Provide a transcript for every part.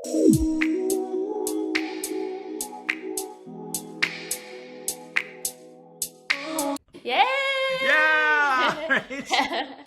Yay! Yeah! Right?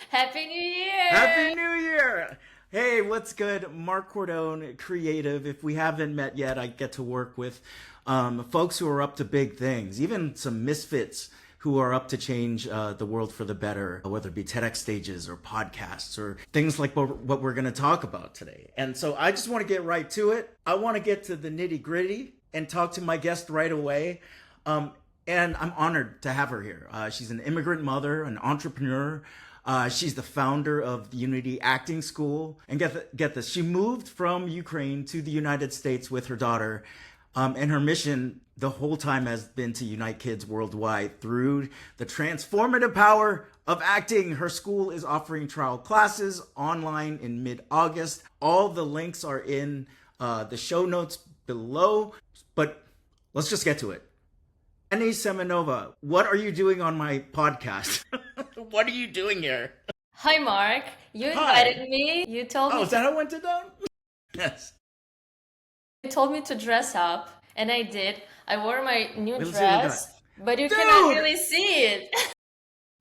Happy New Year! Happy New Year! Hey, what's good? Mark Cordone, creative. If we haven't met yet, I get to work with folks who are up to big things, even some misfits who are up to change the world for the better, whether it be TEDx stages or podcasts or things like what we're going to talk about today. And so I just want to get right to it. I want to get to the nitty gritty and talk to my guest right away. And I'm honored to have her here. She's an immigrant mother, an entrepreneur. She's the founder of the Unity Acting School. And get this, she moved from Ukraine to the United States with her daughter. And her mission the whole time has been to unite kids worldwide through the transformative power of acting. Her school is offering trial classes online in mid-August. All the links are in the show notes below. But let's just get to it. Annie Semenova, what are you doing on my podcast? What are you doing here? Hi, Mark. You invited me. You told me. Oh, is that how it went down? Yes. You told me to dress up, and I did. I wore my new Let's see what we dress, but you Dude! cannot really see it.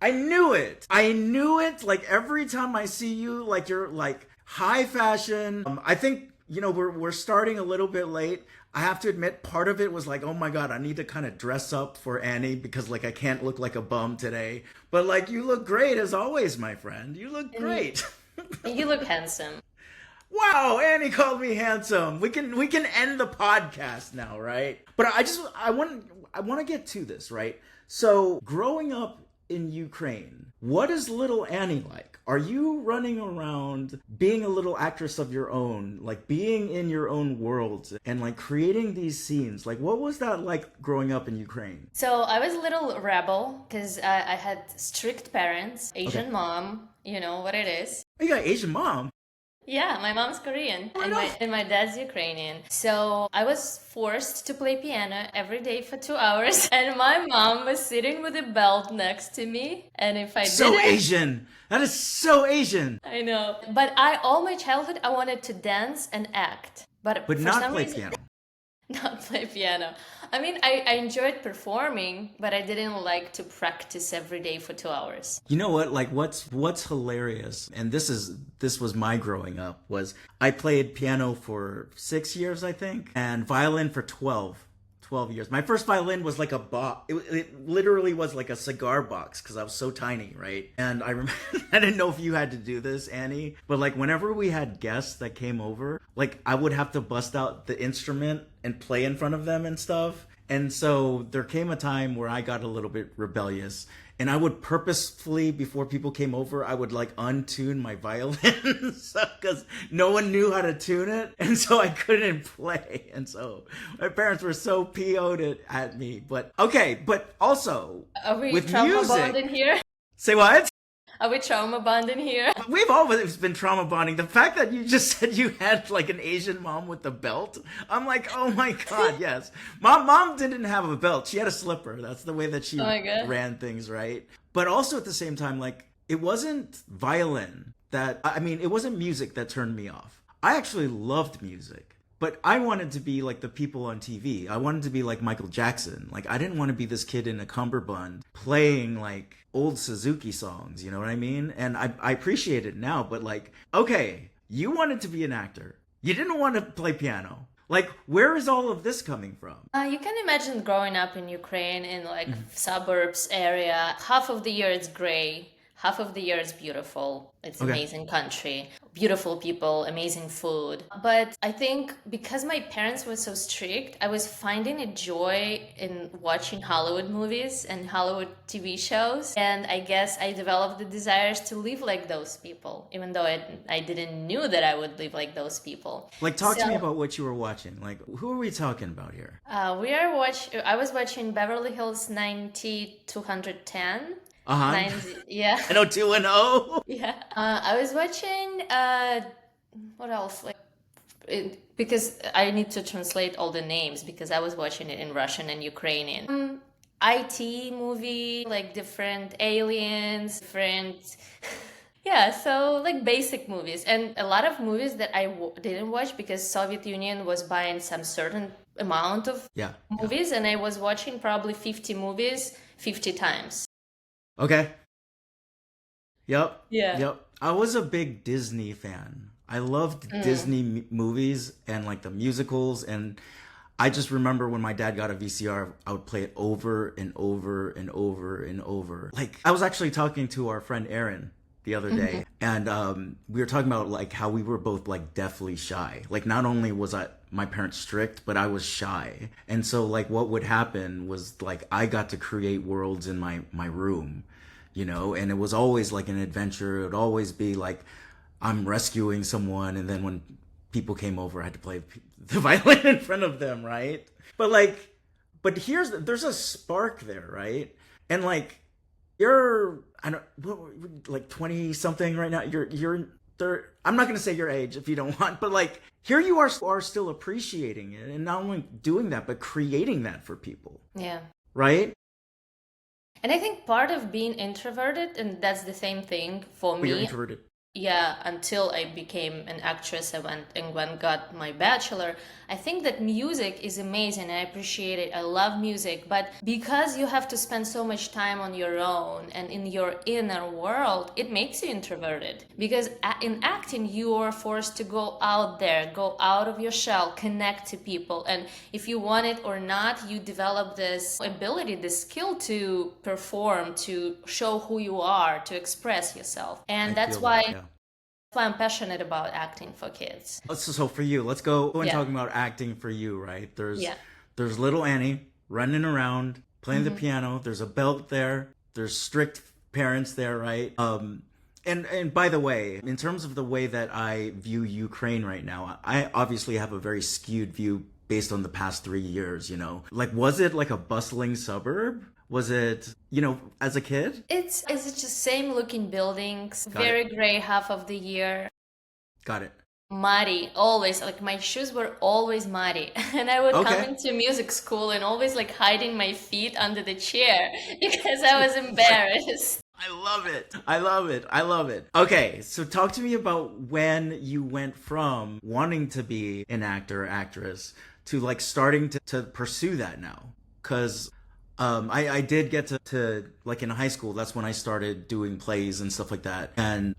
I knew it. I knew it. Like every time I see you, like you're like high fashion. I think, we're starting a little bit late. I have to admit, part of it was like, oh my God, I need to kind of dress up for Annie because like I can't look like a bum today. But like you look great as always, my friend. You look great. You look handsome. Wow, Annie called me handsome. We can end the podcast now, right? But I want to get to this, right? So, growing up in Ukraine, what is little Annie like? Are you running around being a little actress of your own, like being in your own world and like creating these scenes? Like, what was that like growing up in Ukraine? So I was a little rebel because I had strict parents, Asian mom, you know what it is. Oh, you got an Asian mom. Yeah, my mom's Korean Right and my dad's Ukrainian. So I was forced to play piano every day for 2 hours, and my mom was sitting with a belt next to me. And if I So didn't, Asian. That is so Asian. I know. But all my childhood, I wanted to dance and act, but for not some play reason, piano. not play piano. I mean, I enjoyed performing, but I didn't like to practice every day for 2 hours. You know what? Like what's hilarious, and this was my growing up, was I played piano for 6 years, I think, and violin for 12 years. My first violin was like a box. It literally was like a cigar box because I was so tiny, right? And I remember, I didn't know if you had to do this, Annie, but like whenever we had guests that came over, like I would have to bust out the instrument and play in front of them and stuff. And so there came a time where I got a little bit rebellious, and I would purposefully, before people came over, I would like untune my violin because no one knew how to tune it, and so I couldn't play. And so my parents were so PO'd at me. But okay, but also Are we with trauma music, bonding here? say what? Are we trauma bonding here? We've always been trauma bonding. The fact that you just said you had like an Asian mom with a belt, I'm like, oh my God, yes. Mom didn't have a belt. She had a slipper. That's the way that she ran things, right? But also at the same time, like, it wasn't violin it wasn't music that turned me off. I actually loved music. But I wanted to be like the people on TV. I wanted to be like Michael Jackson. Like, I didn't want to be this kid in a cummerbund playing like old Suzuki songs, you know what I mean? And I appreciate it now, but like, okay, you wanted to be an actor. You didn't want to play piano. Like, where is all of this coming from? You can imagine growing up in Ukraine in like suburbs area. Half of the year it's gray. Half of the year is beautiful. It's an amazing country, beautiful people, amazing food. But I think because my parents were so strict, I was finding a joy in watching Hollywood movies and Hollywood TV shows. And I guess I developed the desires to live like those people, even though I didn't knew that I would live like those people. Like, talk to me about what you were watching. Like, who are we talking about here? I was watching Beverly Hills 90210. Uh-huh. Yeah. 90210. Yeah. I was watching what else? Because I need to translate all the names because I was watching it in Russian and Ukrainian. IT movie, like different aliens, different Yeah, so like basic movies, and a lot of movies that I didn't watch because Soviet Union was buying some certain amount of Yeah, yeah. movies, and I was watching probably 50 movies 50 times. Okay. Yep. Yeah. Yep. I was a big Disney fan. I loved Mm. Disney movies and like the musicals. And I just remember when my dad got a VCR, I would play it over and over and over and over. Like, I was actually talking to our friend Aaron the other Mhm. day, and we were talking about like how we were both like deathly shy. Like, not only was my parents strict, but I was shy. And so, like, what would happen was like I got to create worlds in my room, and it was always like an adventure. It would always be like I'm rescuing someone, and then when people came over, I had to play the violin in front of them, right? But like, but there's a spark there, right? And like, you're I don't like 20 something right now. You're there. I'm not gonna say your age if you don't want, but like here you are still appreciating it, and not only doing that, but creating that for people, Yeah. right? And I think part of being introverted, and that's the same thing for But you're me. introverted. Yeah, until I became an actress, I went got my bachelor. I think that music is amazing. I appreciate it. I love music, but because you have to spend so much time on your own and in your inner world, it makes you introverted. Because in acting, you are forced to go out there, go out of your shell, connect to people, and if you want it or not, you develop this ability, this skill to perform, to show who you are, to express yourself, I and that's feel that, why yeah. I'm passionate about acting for kids. So for you, let's go and Yeah, talking about acting for you, right? There's yeah. there's little Annie running around playing the Hmm. piano. There's a belt there. There's strict parents there, right? And by the way, in terms of the way that I view Ukraine right now, I obviously have a very skewed view based on the past 3 years. Like, was it like a bustling suburb? Was it, as a kid? It's just same looking buildings, Got it. very gray half of the year, Got it. muddy, always. Like my shoes were always muddy, and I would come Okay. into music school and always like hiding my feet under the chair because I was embarrassed. I love it. I love it. I love it. Okay, so talk to me about when you went from wanting to be an actor or actress to like starting to pursue that now. Because I did get to, like in high school, that's when I started doing plays and stuff like that. And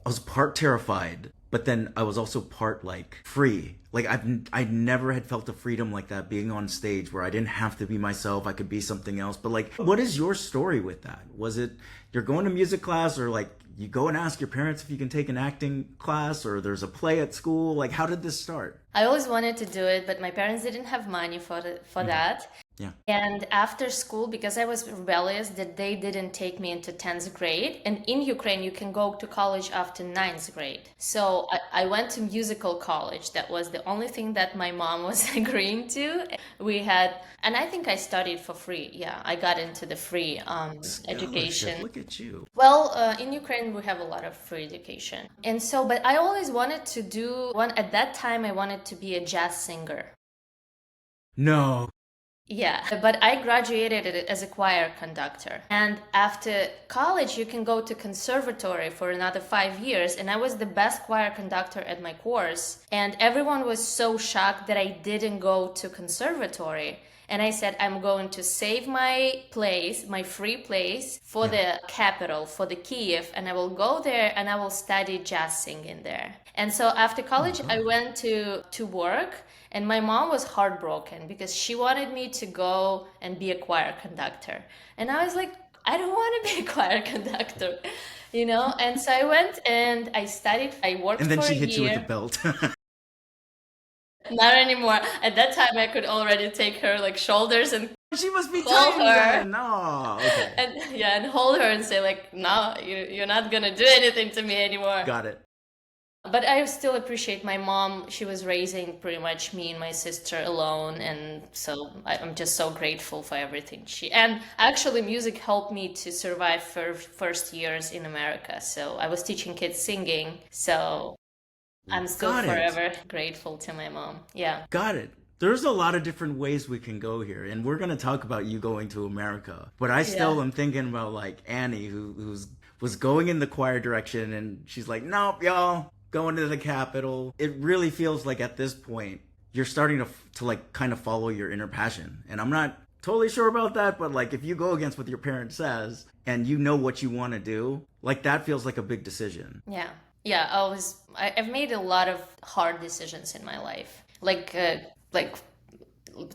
I was part terrified, but then I was also part like free. Like I never had felt the freedom like that being on stage where I didn't have to be myself. I could be something else. But like, what is your story with that? Was it you're going to music class, or like you go and ask your parents if you can take an acting class, or there's a play at school? Like, how did this start? I always wanted to do it, but my parents didn't have money for Okay. that. Yeah. And after school, because I was rebellious, that they didn't take me into 10th grade. And in Ukraine, you can go to college after ninth grade. So I went to musical college. That was the only thing that my mom was agreeing to. We had, and I think I studied for free. Yeah, I got into the free Scholarship. education. Look at you. Well, in Ukraine, we have a lot of free education. And so, but I always wanted to do one, at that time, I wanted to be a jazz singer. No. Yeah, but I graduated as a choir conductor. And after college, you can go to conservatory for another 5 years. And I was the best choir conductor at my course. And everyone was so shocked that I didn't go to conservatory. And I said, I'm going to save my place, my free place for Yeah. the capital, for the Kiev. And I will go there and I will study jazz singing there. And so after Oh my college, I God. went to work. And my mom was heartbroken because she wanted me to go and be a choir conductor. And I was like, I don't want to be a choir conductor, you know? And so I went and I studied, I worked And then for a she hit you with the year. belt. Not anymore. At that time, I could already take her like shoulders and She must be hold tiny her. then. Oh, okay. And yeah, and hold her and say like, no, you're not gonna do anything to me anymore. Got it. But I still appreciate my mom. She was raising pretty much me and my sister alone, and so I'm just so grateful for everything she. And actually, music helped me to survive for first years in America. So I was teaching kids singing. So I'm still Got it. forever grateful to my mom. Yeah. Got it. There's a lot of different ways we can go here, and we're gonna talk about you going to America. But I Yeah. still am thinking about like Annie, who's was going in the choir direction, and she's like, nope, y'all, going to the Capitol. It really feels like at this point, you're starting to like kind of follow your inner passion. And I'm not totally sure about that, but like if you go against what your parent says and you know what you want to do, like that feels like a big decision. Yeah. Yeah, I've made a lot of hard decisions in my life. Like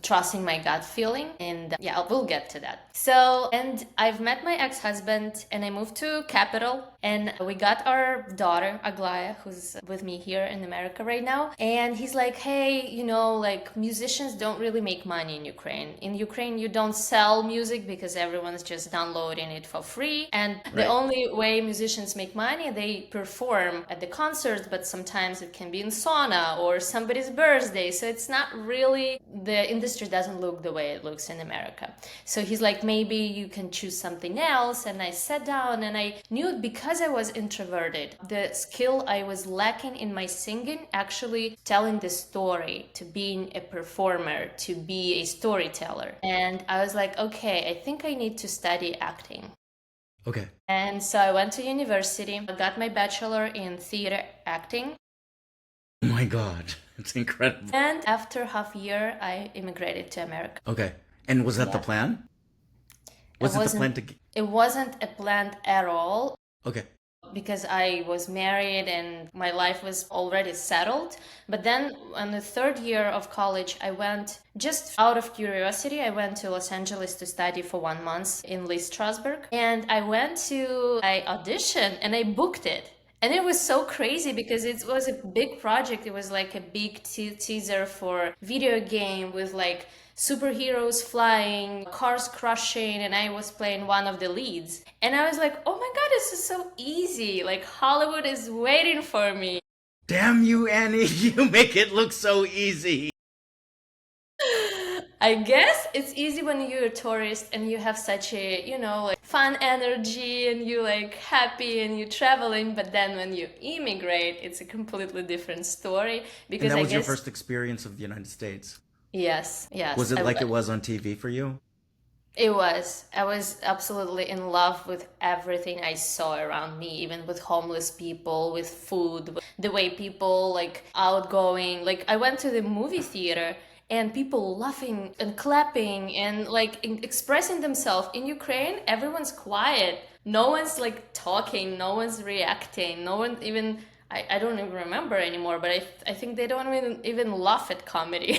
trusting my gut feeling, and yeah, we'll get to that. So, and I've met my ex-husband, and I moved to Capital, and we got our daughter Aglaya, who's with me here in America right now. And he's like, hey, like musicians don't really make money in Ukraine you don't sell music because everyone's just downloading it for free, and the only way musicians make money, they perform at the concerts, but sometimes it can be in sauna or somebody's birthday, so it's not really, the industry doesn't look the way it looks in America. So he's like, maybe you can choose something else. And I sat down and I knew, because I was introverted, the skill I was lacking in my singing, actually telling the story, to being a performer, to be a storyteller. And I was like, okay, I think I need to study acting. Okay. And so I went to university, I got my bachelor in theater acting. Oh my God, it's incredible. And after half a year, I immigrated to America. Okay. And was that the plan? Was it the plan to... It wasn't a plan at all. Okay. Because I was married and my life was already settled. But then on the third year of college, I went, just out of curiosity, I went to Los Angeles to study for 1 month in Lee Strasberg. And I auditioned and I booked it. And it was so crazy because it was a big project. It was like a big teaser for video game with like superheroes flying, cars crushing, and I was playing one of the leads. And I was like, oh my God, this is so easy. Like Hollywood is waiting for me. Damn you, Annie, you make it look so easy. I guess it's easy when you're a tourist and you have such a, like fun energy and you like happy and you're traveling. But then when you immigrate, it's a completely different story. Because and that was your first experience of the United States? Yes. Was it like it was on TV for you? It was. I was absolutely in love with everything I saw around me, even with homeless people, with food, the way people like outgoing. Like I went to the movie theater and people laughing and clapping and like expressing themselves. In Ukraine, everyone's quiet. No one's like talking. No one's reacting. No one even, I don't even remember anymore, but I think they don't even laugh at comedy.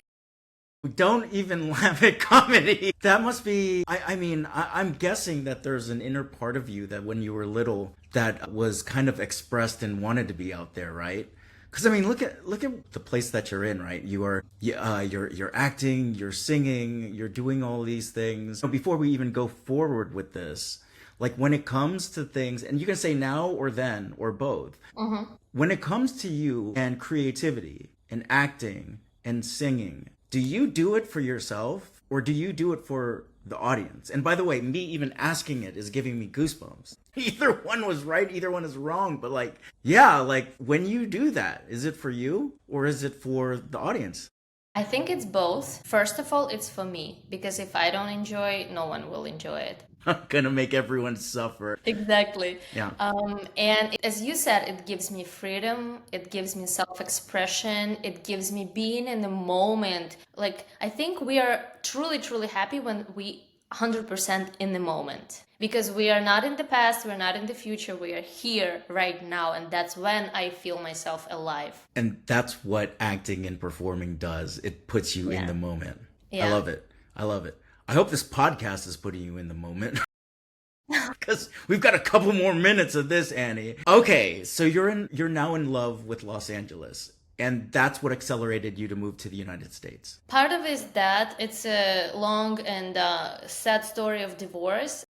We don't even laugh at comedy. That must be, I'm guessing that there's an inner part of you that when you were little that was kind of expressed and wanted to be out there, right? Because look at the place that you're in, right? You're acting, you're singing, you're doing all these things. Before we even go forward with this, like when it comes to things, and you can say now or then or both, when it comes to you and creativity and acting and singing, do you do it for yourself or do you do it for the audience? And by the way, me even asking it is giving me goosebumps. Either one was right, either one is wrong. But like when you do that, is it for you or is it for the audience? I think it's both. First of all, it's for me, because if I don't enjoy it, no one will enjoy it. I'm gonna make everyone suffer. Exactly. Yeah. And as you said, it gives me freedom. It gives me self-expression. It gives me being in the moment. Like, I think we are truly, truly happy when we 100% in the moment, because we are not in the past, we're not in the future, we are here right now, and that's when I feel myself alive. And that's what acting and performing does. It puts you in the moment. Yeah. I love it. I hope this podcast is putting you in the moment. Because we've got a couple more minutes of this, Annie. Okay, so you're now in love with Los Angeles. And that's what accelerated you to move to the United States. Part of it is that it's a long and sad story of divorce.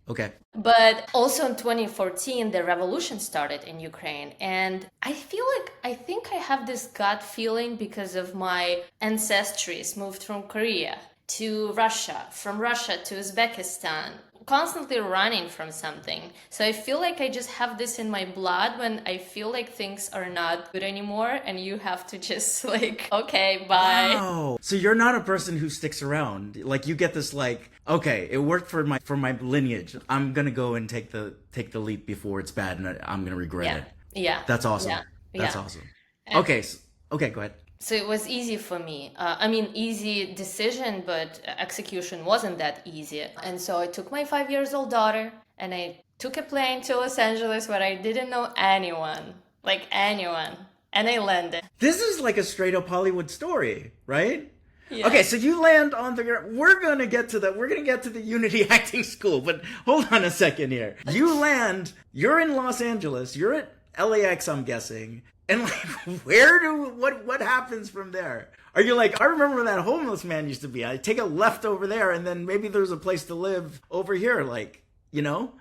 Okay. But also in 2014, the revolution started in Ukraine. And I think I have this gut feeling because of my ancestries moved from Korea to Russia, from Russia to Uzbekistan, constantly running from something. So I feel like I just have this in my blood when I feel like things are not good anymore and you have to just like, okay, bye. Wow. So you're not a person who sticks around. Like you get this like, okay, it worked for my lineage. I'm gonna go and take the leap before it's bad and I'm gonna regret Yeah. it. Yeah. That's awesome. Yeah. That's Yeah. awesome. And Okay. Okay, go ahead. so it was easy for me. I mean, easy decision, but execution wasn't that easy. And so I took my 5 years old daughter and I took a plane to Los Angeles where I didn't know anyone, like anyone. And I landed. This is like a straight up Hollywood story, right? Yeah. Okay, so you land on the. We're gonna get to that. We're gonna get to the Unity Acting School, but hold on a second here. You land. You're in Los Angeles. You're at LAX, I'm guessing. And like, what happens from there? Are you like, I remember where that homeless man used to be. I take a left over there, and then maybe there's a place to live over here, like, you know.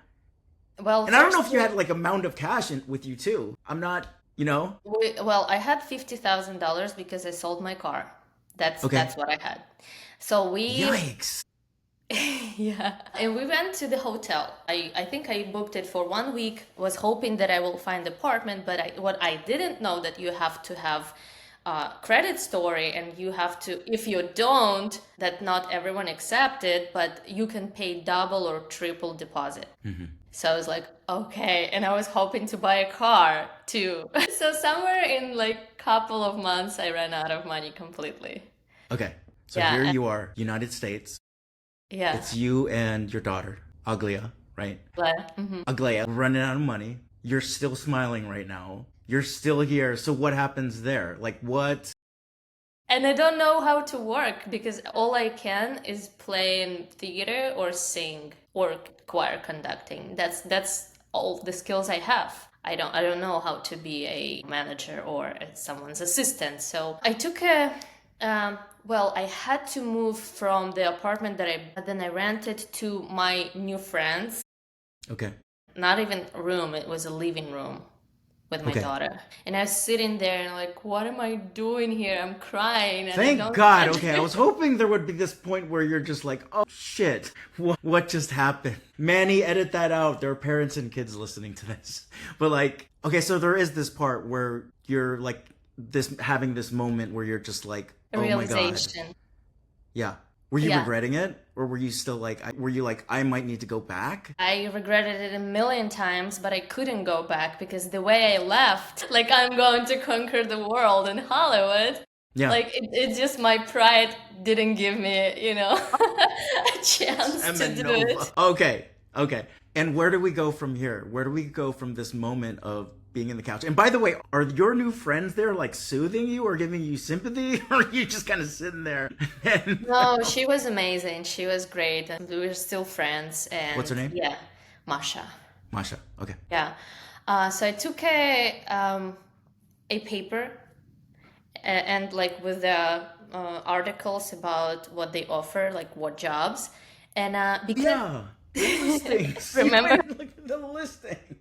Well, And I don't know if you had like a mound of cash with you too. I'm not, you know. well, I had $50,000 because I sold my car. Okay. That's what I had. So Yikes. yeah, and we went to the hotel. I think I booked it for 1 week. Was hoping that I will find apartment, but what I didn't know that you have to have a credit story, and you have to, if you don't, that not everyone accepted, but you can pay double or triple deposit. So I was like, okay, and I was hoping to buy a car too. So somewhere in like couple of months, I ran out of money completely. Okay. So Yeah, here and- you are, United States. Yeah, It's you and your daughter, Aglia, right? but mhm. Aglia, running out of money. You're still smiling right now. You're still here. So what happens there? Like what? And I don't know how to work because all I can is play in theater or sing or choir conducting. That's all the skills I have. I don't know how to be a manager or someone's assistant. So I took a well, I had to move from the apartment that I rented to my new friends. Okay. Not even a room, it was a living room with my Okay. daughter. And I was sitting there and like, what am I doing here? I'm crying and I Thank don't God. Okay. I was hoping there would be this point where you're just like, oh shit, what just happened? Manny, edit that out. There are parents and kids listening to this. But like, okay, so there is this part where you're like having this moment where you're just like, a oh my God. realization. Yeah. Were you Yeah. regretting it? Or were you still like, I might need to go back? I regretted it a million times, but I couldn't go back because the way I left, like I'm going to conquer the world in Hollywood, Yeah. like it's just my pride didn't give me, a chance to do Semenova. it. Okay. Okay. And where do we go from here? Where do we go from this moment of being in the couch? And by the way, are your new friends there like soothing you or giving you sympathy? Or are you just kind of sitting there? And... No, she was amazing. She was great, and we were still friends. And What's her name? Yeah, Masha. Masha. Okay. Yeah. So I took a paper and like with the articles about what they offer, like what jobs, and because Yeah. The listings. Remember? You went, look at the listings.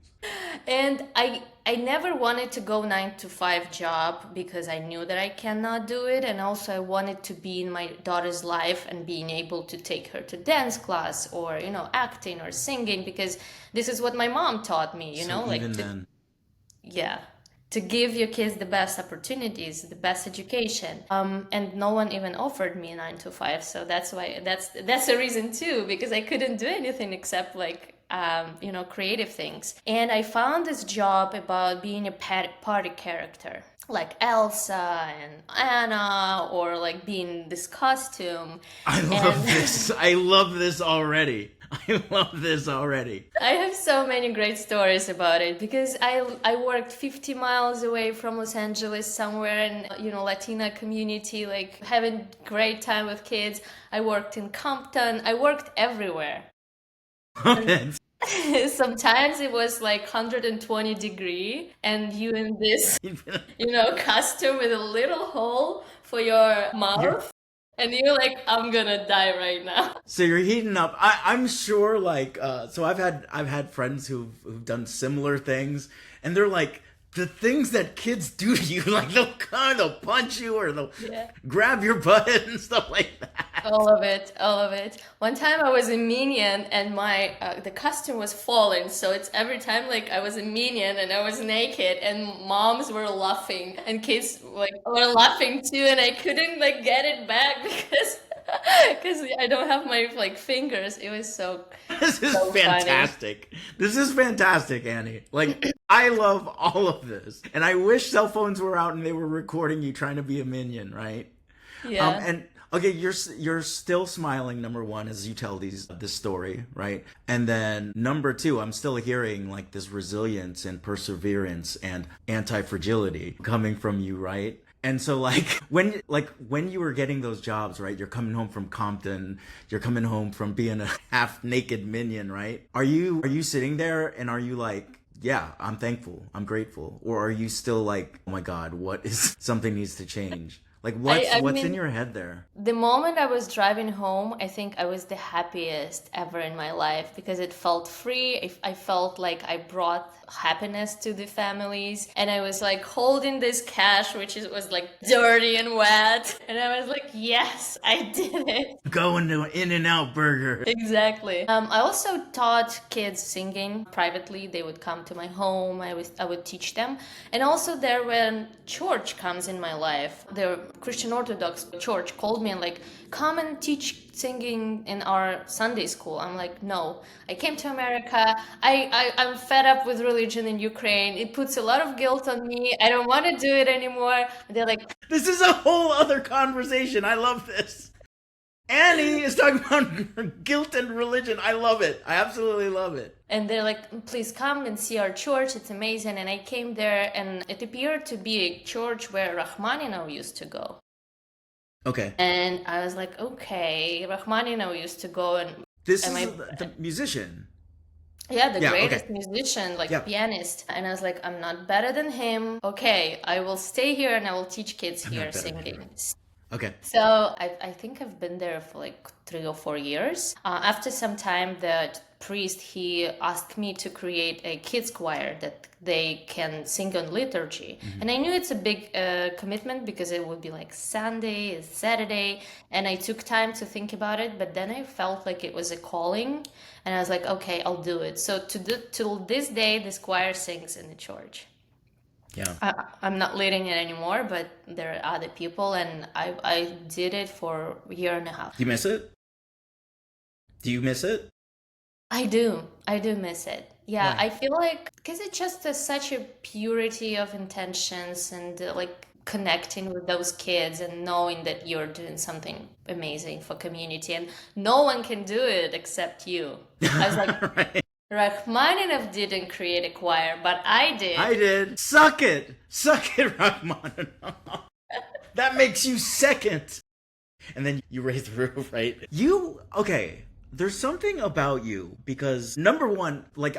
and I never wanted to go 9 to 5 job because I knew that I cannot do it, and also I wanted to be in my daughter's life and being able to take her to dance class or acting or singing because this is what my mom taught me. So Like even then. yeah, to give your kids the best opportunities, the best education. And no one even offered me 9 to 5, so that's why that's a reason too, because I couldn't do anything except like creative things. And I found this job about being a party character, like Elsa and Anna, or like being this costume. I love this. I love this already. I love this already. I have so many great stories about it because I worked 50 miles away from Los Angeles, somewhere in Latina community, like having great time with kids. I worked in Compton. I worked everywhere. Sometimes it was like 120 degree and you in this costume with a little hole for your mouth. And you're like, I'm gonna die right now. So you're heating up. I'm sure, like, so I've had friends who've done similar things, and they're like, the things that kids do to you, like they'll punch you or they'll Yeah. grab your butt and stuff like that. All of it, all of it. One time I was a minion and my the costume was falling, so it's every time like I was a minion and I was naked and moms were laughing and kids like were laughing too, and I couldn't like get it back because I don't have my like fingers. It was This is so funny. fantastic. This is fantastic, Annie. Like, I love all of this. And I wish cell phones were out and they were recording you trying to be a minion, right? Yeah. And okay, you're still smiling, number one, as you tell this story, right? And then number two, I'm still hearing like this resilience and perseverance and anti-fragility coming from you, right? And so when you were getting those jobs, right? You're coming home from Compton, you're coming home from being a half naked minion, right? Are you sitting there and are you like, yeah, I'm thankful, I'm grateful, or are you still like, oh my God, what is something needs to change? Like I what's in mean, your head there? the moment I was driving home, I think I was the happiest ever in my life because it felt free. I felt like I brought happiness to the families, and I was like holding this cash, was like dirty and wet, and I was like, yes, I did it. Going to an In-N-Out burger. Exactly. I also taught kids singing privately. They would come to my home. I would teach them, and also there when church comes in my life, the Christian Orthodox church called me and like, come and teach singing in our Sunday school. I'm like, no, I came to America. I'm fed up with religion in Ukraine. It puts a lot of guilt on me. I don't want to do it anymore. They're like, This is a whole other conversation. I love this. Annie is talking about guilt and religion. I love it. I absolutely love it. and they're like, please come and see our church. It's amazing. And I came there, and it appeared to be a church where Rachmaninoff used to go. Okay. And I was like, okay, Rachmaninoff used to go, This and is my the musician. yeah, the Yeah, greatest okay. musician, like Yeah. pianist. And I was like, I'm not better than him. Okay, I will stay here and I will teach kids I'm here not better than singing. him. Okay. So I think I've been there for like 3 or 4 years. After some time, the priest, he asked me to create a kids choir that they can sing on liturgy. And I knew it's a big commitment because it would be like Sunday, Saturday, and I took time to think about it. But then I felt like it was a calling, and I was like, okay, I'll do it. So till this day, this choir sings in the church. Yeah. I'm not leading it anymore, but there are other people, and I did it for a year and a half. Do you miss it? Do you miss it? I do miss it. Yeah, Why? I feel like because it's just such a purity of intentions and like connecting with those kids and knowing that you're doing something amazing for community, and no one can do it except you. I was like, Right. Rachmaninoff didn't create a choir, but I I did. did. Suck it. Suck it, Rahman. That makes you second. And then you raise the roof, right? Okay. There's something about you because number one, like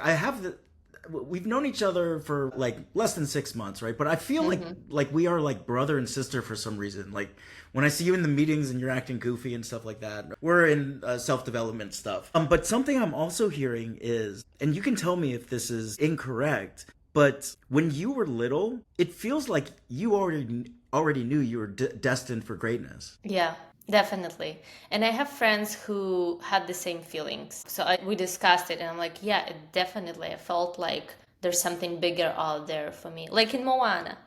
we've known each other for like less than 6 months, right? But I feel like we are like brother and sister for some reason. Like when I see you in the meetings and you're acting goofy and stuff like that, we're in self-development stuff. But something I'm also hearing is, and you can tell me if this is incorrect, but when you were little, it feels like you already knew you were destined for greatness. Yeah, definitely. And I have friends who had the same feelings. So we discussed it, and I'm like, yeah, definitely. I felt like there's something bigger out there for me. Like in Moana,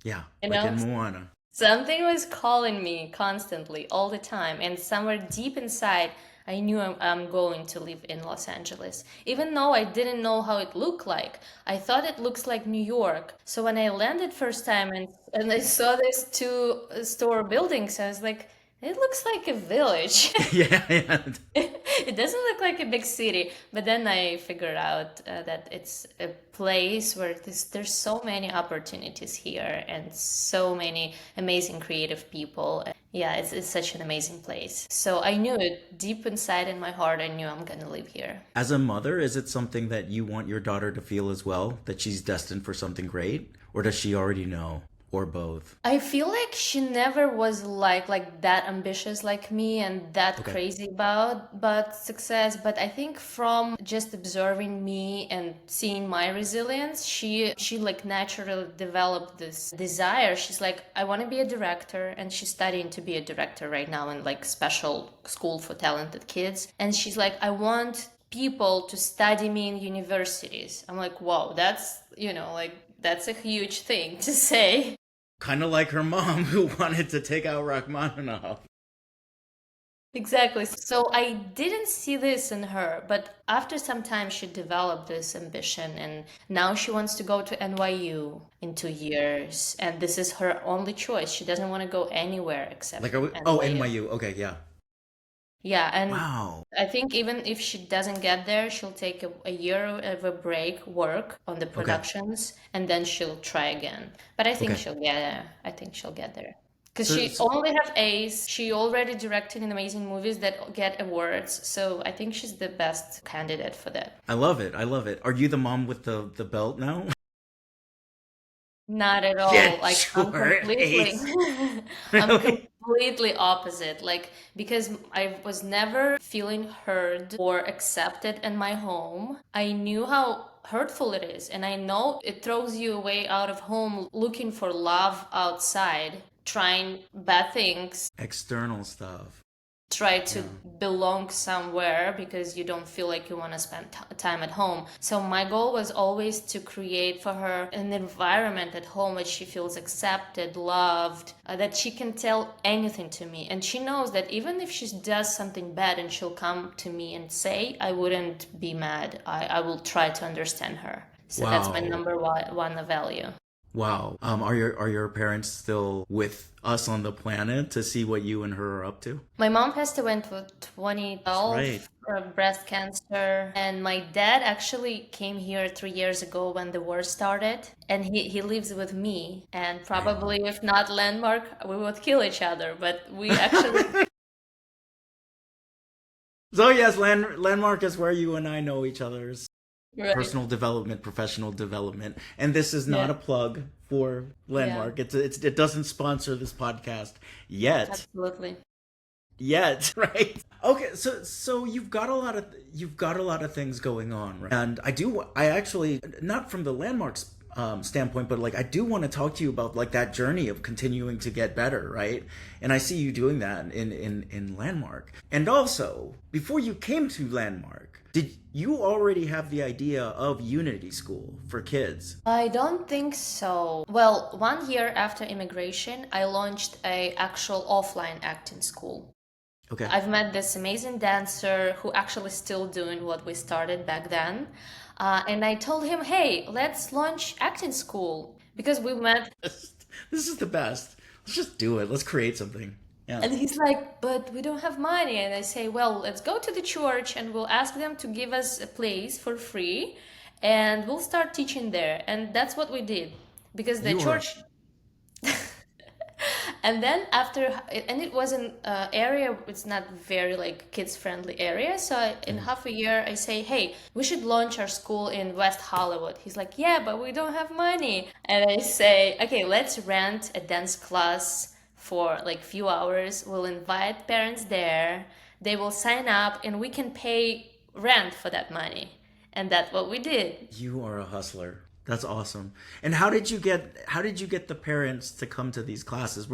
Yeah, you like know? in Moana. Something was calling me constantly, all the time. And somewhere deep inside, I knew I'm going to live in Los Angeles. Even though I didn't know how it looked like. I thought it looks like New York. So when I landed first time and I saw these two-store buildings, I was like, it looks like a village. Yeah, yeah. It doesn't look like a big city, but then I figured out that it's a place where there's so many opportunities here and so many amazing creative people. Yeah, it's such an amazing place. So I knew it deep inside in my heart. I knew I'm gonna live here. As a mother, is it something that you want your daughter to feel as well, that she's destined for something great? Or does she already know? or both? I feel like she never was like that ambitious like me and that Okay. crazy about success. But I think from just observing me and seeing my resilience, she like naturally developed this desire. She's like, I want to be a director, and she's studying to be a director right now in like special school for talented kids. And she's like, I want people to study me in universities. I'm like, whoa, that's like that's a huge thing to say. Kind of like her mom who wanted to take out Rachmaninoff. Exactly. So I didn't see this in her, but after some time she developed this ambition and now she wants to go to NYU in 2 years. And this is her only choice. She doesn't want to go anywhere except Like, are we, oh, NYU. NYU. Okay, yeah. Yeah, and Wow. I think even if she doesn't get there, she'll take a year of a break, work on the Okay. productions, and then she'll try again. But I think Okay. she'll get there. I think she'll get there. Because So, she so only have A's. She already directed in amazing movies that get awards. So I think she's the best candidate for that. I love it. I love it. Are you the mom with the belt now? Not at Yeah, all. Like I'm sure. completely Ace. I'm Really? completely opposite. Like because I was never feeling heard or accepted in my home. I knew how hurtful it is and I know it throws you away out of home looking for love outside, trying bad things, External stuff. try to Yeah. belong somewhere because you don't feel like you want to spend time at home. So my goal was always to create for her an environment at home where she feels accepted, loved, that she can tell anything to me. And she knows that even if she does something bad and she'll come to me and say, I wouldn't be mad. I will try to understand her. So that's my Wow. number one value. Wow. Are your parents still with us on the planet to see what you and her are up to? My mom passed away in That's right. 2012 of breast cancer, and my dad actually came here 3 years ago when the war started, and he lives with me. And Right probably on. if not landmark, we would kill each other. But we actually, So yes, landmark is where you and I know each other's right? personal development, professional development, and this is not Yeah, a plug for yeah, landmark. It doesn't sponsor this podcast yet. absolutely. Yet, right? Okay, so you've got a lot of things going on, right? And I actually, not from the landmarks standpoint, but like I do want to talk to you about like that journey of continuing to get better, right? And I see you doing that in landmark. And also, before you came to landmark, did you already have the idea of Unity School for kids? I don't think so. Well, 1 year after immigration, I launched a actual offline acting school. Okay. I've met this amazing dancer who actually still doing what we started back then. And I told him, hey, let's launch acting school because we met. This is the best. Let's just do it. Let's create something. Yeah. And he's like, but we don't have money. And I say, well, let's go to the church and we'll ask them to give us a place for free and we'll start teaching there. And that's what we did because the You are. church. And then after, and it was an area, it's not very like kids friendly area. So in half a year, I say, hey, we should launch our school in West Hollywood. He's like, yeah, but we don't have money. And I say, okay, let's rent a dance class for like few hours. We'll invite parents there. They will sign up and we can pay rent for that money. And that's what we did. You are a hustler. That's awesome. And how did you get the parents to come to these classes?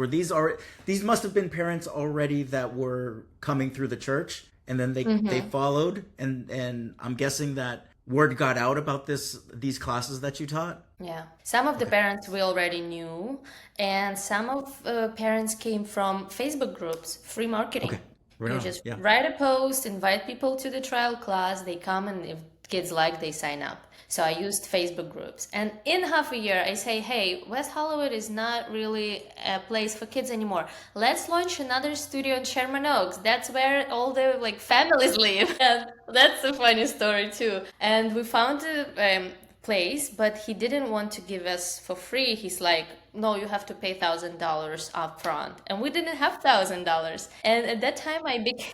These must have been parents already that were coming through the church and then they followed and I'm guessing that word got out about these classes that you taught? Yeah, some of the Okay. parents we already knew, and some of parents came from Facebook groups, free Okay. marketing. Right You on. just Yeah. write a post, invite people to the trial class, they come, and if kids like, they sign up. So I used Facebook groups. And in half a year, I say, hey, West Hollywood is not really a place for kids anymore. Let's launch another studio in Sherman Oaks. That's where all the like families live. And that's a funny story too. And we found a place, but he didn't want to give us for free. He's like, no, you have to pay $1,000 up front. And we didn't have $1,000. And at that time I became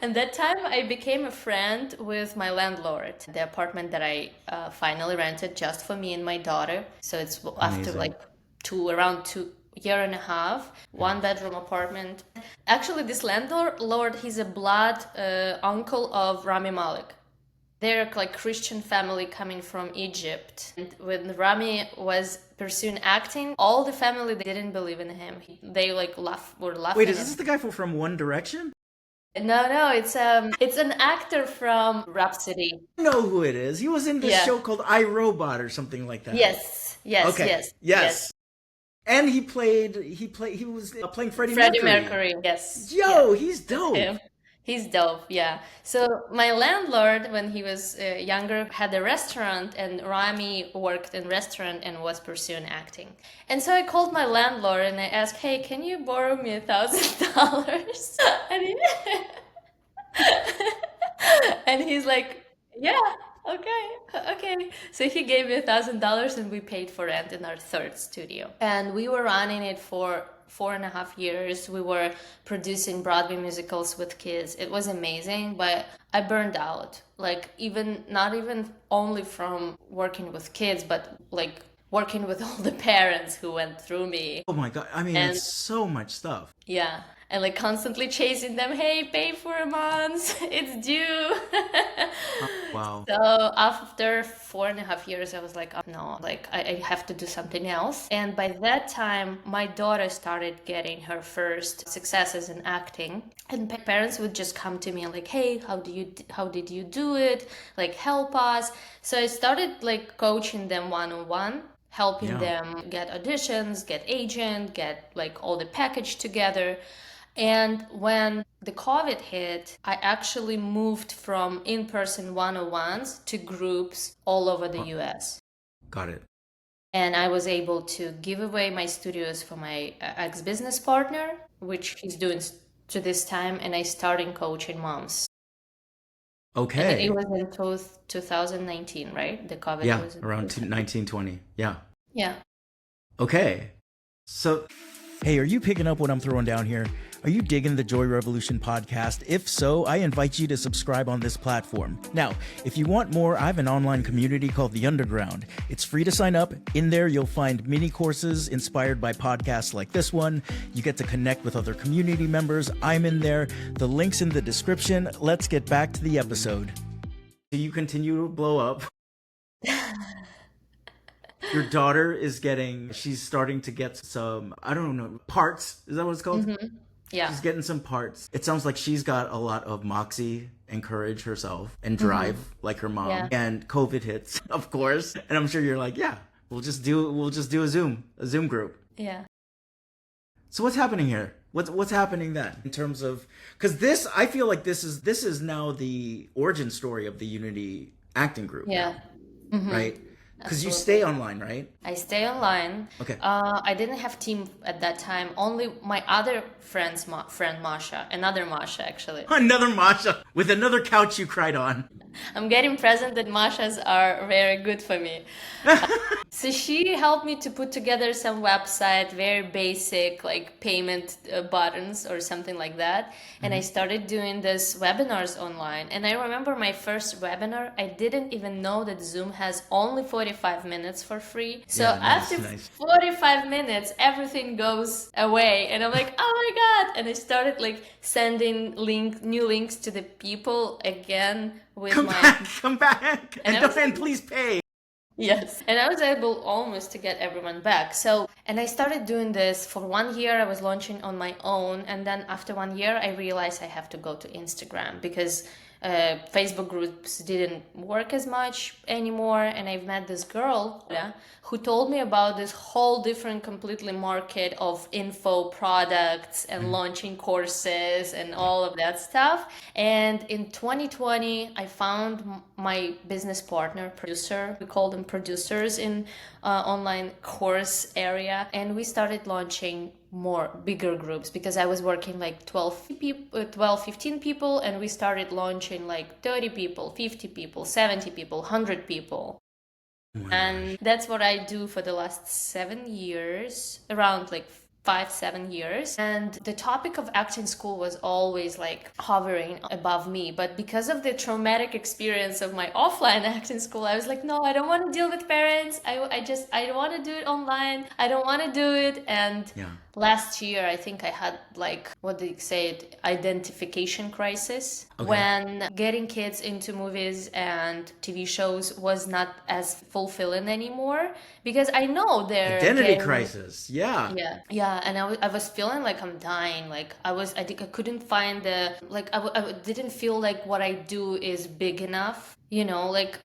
and that time I became a friend with my landlord, the apartment that I finally rented just for me and my daughter. So it's after Amazing. like around 2 year and a half, 1 bedroom apartment. Actually, this landlord, he's a blood uncle of Rami Malek. They're like Christian family coming from Egypt. And when Rami was pursuing acting, all the family, they didn't believe in him. They like were laughing. Wait, is this the guy from One Direction? No, it's an actor from Rhapsody. I know who it is. He was in this show called I, Robot or something like that. Yes. Okay. Yes. And he was playing Freddie Mercury. Yes. Yo, he's dope. He's dope, yeah. So my landlord, when he was younger, had a restaurant, and Rami worked in restaurant and was pursuing acting. And so I called my landlord and I asked, "Hey, can you borrow me $1,000?" And he's like, "Yeah, okay." So he gave me $1,000 and we paid for rent in our third studio. And we were running it for 4.5 years. We were producing Broadway musicals with kids. It was amazing, but I burned out. Like not even only from working with kids, but like working with all the parents who went through me. Oh my God. I mean, it's so much stuff. Yeah. And like constantly chasing them, "Hey, pay for a month, it's due." Wow. So after 4.5 years, I was like, "Oh, no, like I have to do something else." And by that time, my daughter started getting her first successes in acting. And parents would just come to me and like, "Hey, how did you do it? Like, help us." So I started like coaching them one-on-one, helping them get auditions, get agent, get like all the package together. And when the COVID hit, I actually moved from in-person one-on-ones to groups all over the US. Got it. And I was able to give away my studios for my ex-business partner, which he's doing to this time, and I started coaching moms. Okay. And it was in 2019, right? The COVID was in around 1920. Yeah. Yeah. Okay. So, hey, are you picking up what I'm throwing down here? Are you digging the Joy Revolution podcast? If so, I invite you to subscribe on this platform. Now, if you want more, I have an online community called The Underground. It's free to sign up. In there, you'll find mini courses inspired by podcasts like this one. You get to connect with other community members. I'm in there. The link's in the description. Let's get back to the episode. You continue to blow up. Your daughter she's starting to get some, I don't know, parts. Is that what it's called? Mm-hmm. Yeah. She's getting some parts. It sounds like she's got a lot of moxie and courage herself and drive like her mom. Yeah. And COVID hits, of course. And I'm sure you're like, yeah, we'll just do a Zoom group. Yeah. So what's happening here? What's happening then in terms of, because I feel like this is now the origin story of the Unity acting group. Yeah. Now, right? Because you stay online, right? I stay online. Okay. I didn't have team at that time. Only my other friend Masha, another Masha actually. Another Masha with another couch you cried on. I'm getting present that Mashas are very good for me. So she helped me to put together some website, very basic like payment buttons or something like that. And I started doing this webinars online. And I remember my first webinar, I didn't even know that Zoom has only 45 minutes for free. So after 45 minutes, everything goes away. And I'm like, oh my God. And I started like sending new links to the people again with come back, and please pay. Yes. And I was able almost to get everyone back. So, and I started doing this for 1 year. I was launching on my own. And then after 1 year, I realized I have to go to Instagram because Facebook groups didn't work as much anymore. And I've met this girl who told me about this whole different completely market of info products and launching courses and all of that stuff. And in 2020, I found my business partner, producer. We call them producers in online course area. And we started launching bigger groups because I was working like 12, 15 people, and we started launching like 30 people, 50 people, 70 people, 100 people. And that's what I do for the last 7 years, around like 5-7 years, and the topic of acting school was always like hovering above me. But because of the traumatic experience of my offline acting school, I was like, no, I don't want to deal with parents. I don't want to do it online. I don't want to do it. And Yeah. last year, I think I had like, what do you say it, identification crisis, Okay. when getting kids into movies and TV shows was not as fulfilling anymore, because I know they're Identity getting, crisis. Yeah. yeah, and I was feeling like I'm dying. Like I think I couldn't find the, like, didn't feel like what I do is big enough, like,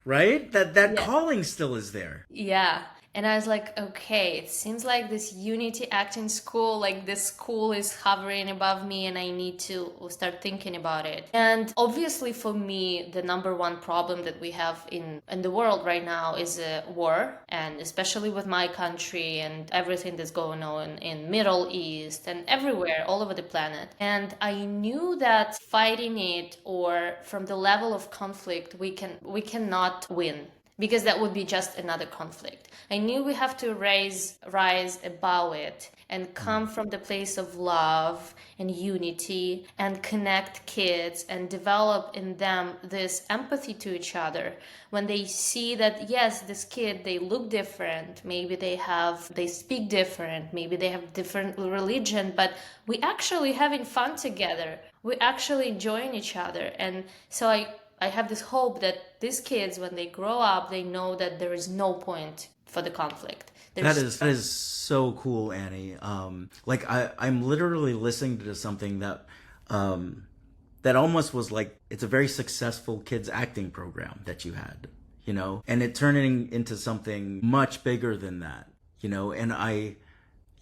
Right? That yeah. calling still is there. Yeah. And I was like, okay, it seems like this Unity acting school, like this school is hovering above me and I need to start thinking about it. And obviously for me, the number one problem that we have in the world right now is a war, and especially with my country and everything that's going on in Middle East and everywhere, all over the planet. And I knew that fighting it, or from the level of conflict, we cannot win, because that would be just another conflict. I knew we have to rise above it and come from the place of love and unity and connect kids and develop in them this empathy to each other. When they see that, yes, this kid, they look different, maybe they speak different, maybe they have different religion, but we actually having fun together. We actually enjoying each other. And so I have this hope that these kids, when they grow up, they know that there is no point for the conflict. That is so cool, Annie. Like I'm literally listening to something that almost was like, it's a very successful kids acting program that you had, and it turning into something much bigger than that, and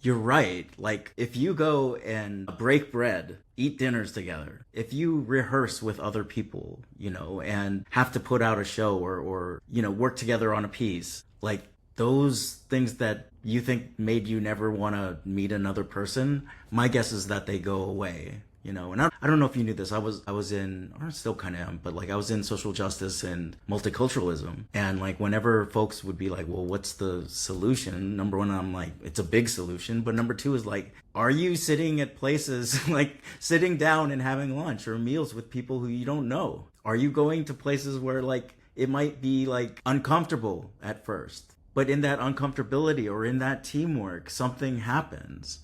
you're right. Like, if you go and break bread, eat dinners together, if you rehearse with other people, and have to put out a show or work together on a piece, like those things that you think made you never want to meet another person, my guess is that they go away. And I don't know if you knew this. I was in, or still kind of am, but like I was in social justice and multiculturalism. And like whenever folks would be like, well, what's the solution? Number one, I'm like, it's a big solution. But number two is like, are you sitting at places, like sitting down and having lunch or meals with people who you don't know? Are you going to places where like it might be like uncomfortable at first, but in that uncomfortability or in that teamwork, something happens,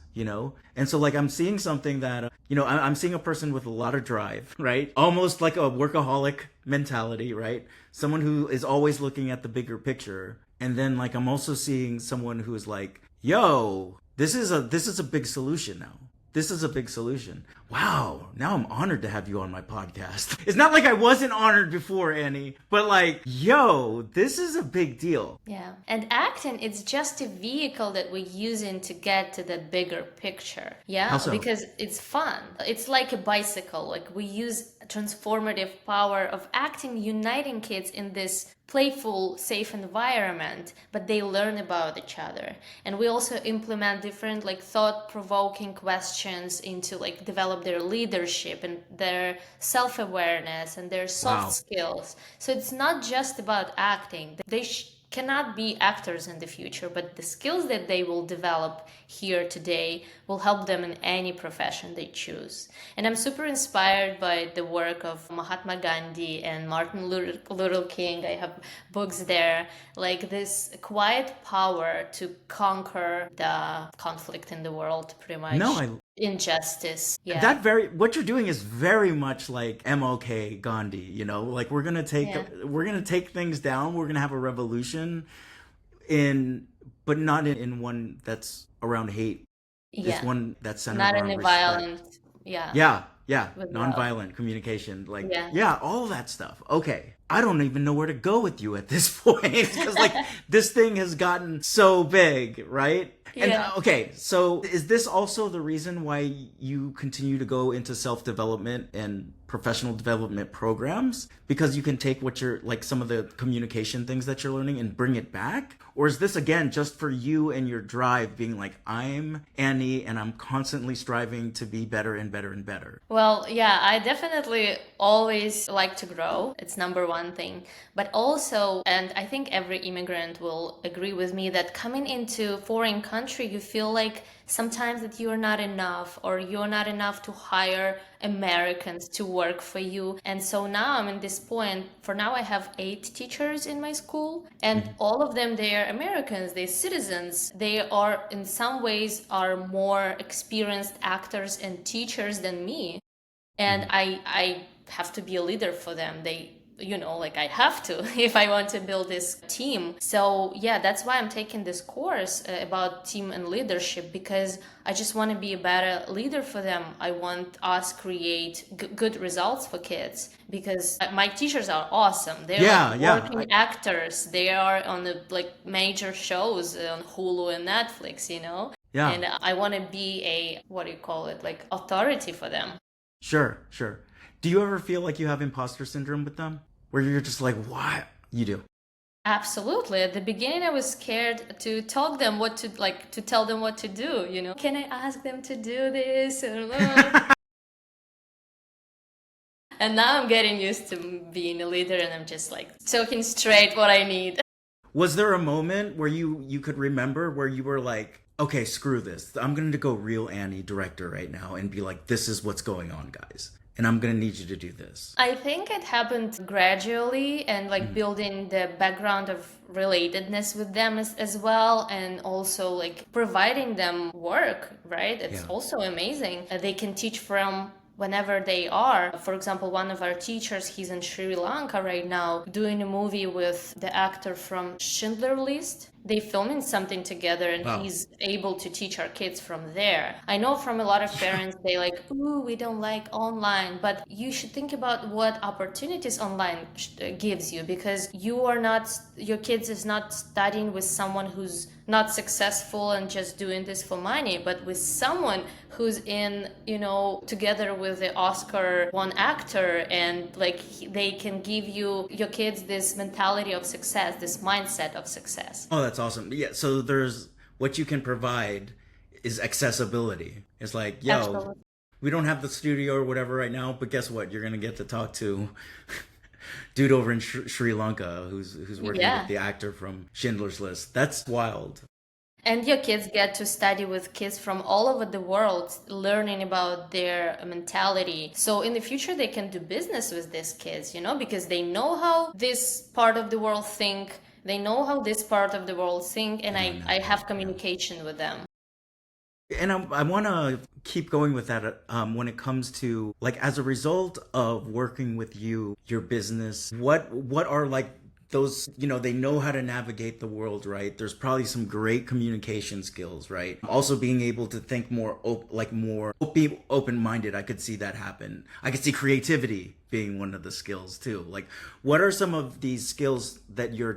And so like I'm seeing something that, I'm seeing a person with a lot of drive, right? Almost like a workaholic mentality, right? Someone who is always looking at the bigger picture. And then like I'm also seeing someone who is like, yo, this is a big solution now. This is a big solution. Wow, now I'm honored to have you on my podcast. It's not like I wasn't honored before, Annie, but like, yo, this is a big deal. Yeah. And acting, it's just a vehicle that we're using to get to the bigger picture. Yeah. How so? Because it's fun. It's like a bicycle. Like we use transformative power of acting, uniting kids in this playful, safe environment, but they learn about each other. And we also implement different like thought-provoking questions into like develop their leadership and their self-awareness and their soft skills. So it's not just about acting. They cannot be actors in the future, but the skills that they will develop here today will help them in any profession they choose. And I'm super inspired by the work of Mahatma Gandhi and Martin Luther King. I have books there, like this quiet power to conquer the conflict in the world, pretty much. No, injustice. Yeah. what you're doing is very much like MLK Gandhi, like we're going to take things down. We're going to have a revolution but not in one that's around hate. Yeah. It's one that's centered not around in a respect. violent. Yeah. Yeah. With Nonviolent communication. Like, Yeah. all that stuff. Okay. I don't even know where to go with you at this point because like this thing has gotten so big, right? And okay, so is this also the reason why you continue to go into self-development and professional development programs? Because you can take what you're like some of the communication things that you're learning and bring it back? Or is this again just for you and your drive being like, I'm Annie and I'm constantly striving to be better and better and better? Well, yeah, I definitely always like to grow. It's number one thing. But also, and I think every immigrant will agree with me, that coming into foreign country country, you feel like sometimes that you're not enough, or you're not enough to hire Americans to work for you. And so now I'm in this point. For now, I have 8 teachers in my school, and all of them, they are Americans, they're citizens. They are in some ways are more experienced actors and teachers than me. And I have to be a leader for them. They, like I have to if I want to build this team. So yeah, that's why I'm taking this course about team and leadership, because I just want to be a better leader for them. I want us create good results for kids, because my teachers are awesome. They're like working actors. They are on the like major shows on Hulu and Netflix. Yeah. And I want to be a, what do you call it, like authority for them. Sure, sure. Do you ever feel like you have imposter syndrome with them? Where you're just like, what? You do. Absolutely. At the beginning, I was scared to tell them what to like, to tell them what to do. Can I ask them to do this? And now I'm getting used to being a leader, and I'm just like talking straight what I need. Was there a moment where you could remember where you were like, okay, screw this. I'm going to go real Annie director right now and be like, this is what's going on, guys. And I'm going to need you to do this. I think it happened gradually, and like building the background of relatedness with them as well, and also like providing them work, right? It's also amazing. They can teach from whenever they are. For example, one of our teachers, he's in Sri Lanka right now doing a movie with the actor from Schindler List. They filming something together, and he's able to teach our kids from there. I know from a lot of parents, they like, ooh, we don't like online, but you should think about what opportunities online gives you, because your kids is not studying with someone who's not successful and just doing this for money, but with someone who's in, together with the Oscar won actor, and like they can give your kids this mentality of success, this mindset of success. Oh, that's awesome. Yeah, so there's what you can provide is accessibility. It's like, yo, Absolutely. we don't have the studio or whatever right now, but guess what? You're going to get to talk to dude over in Sri Lanka who's working with the actor from Schindler's List. That's wild. And your kids get to study with kids from all over the world, learning about their mentality. So in the future, they can do business with these kids, because they know how this part of the world think. They know how this part of the world think, and I have communication with them. And I want to keep going with that when it comes to like as a result of working with your business, what are like those, they know how to navigate the world, right? There's probably some great communication skills, right? Also being able to think more be open-minded. I could see that happen. I could see creativity being one of the skills too. Like, what are some of these skills that you're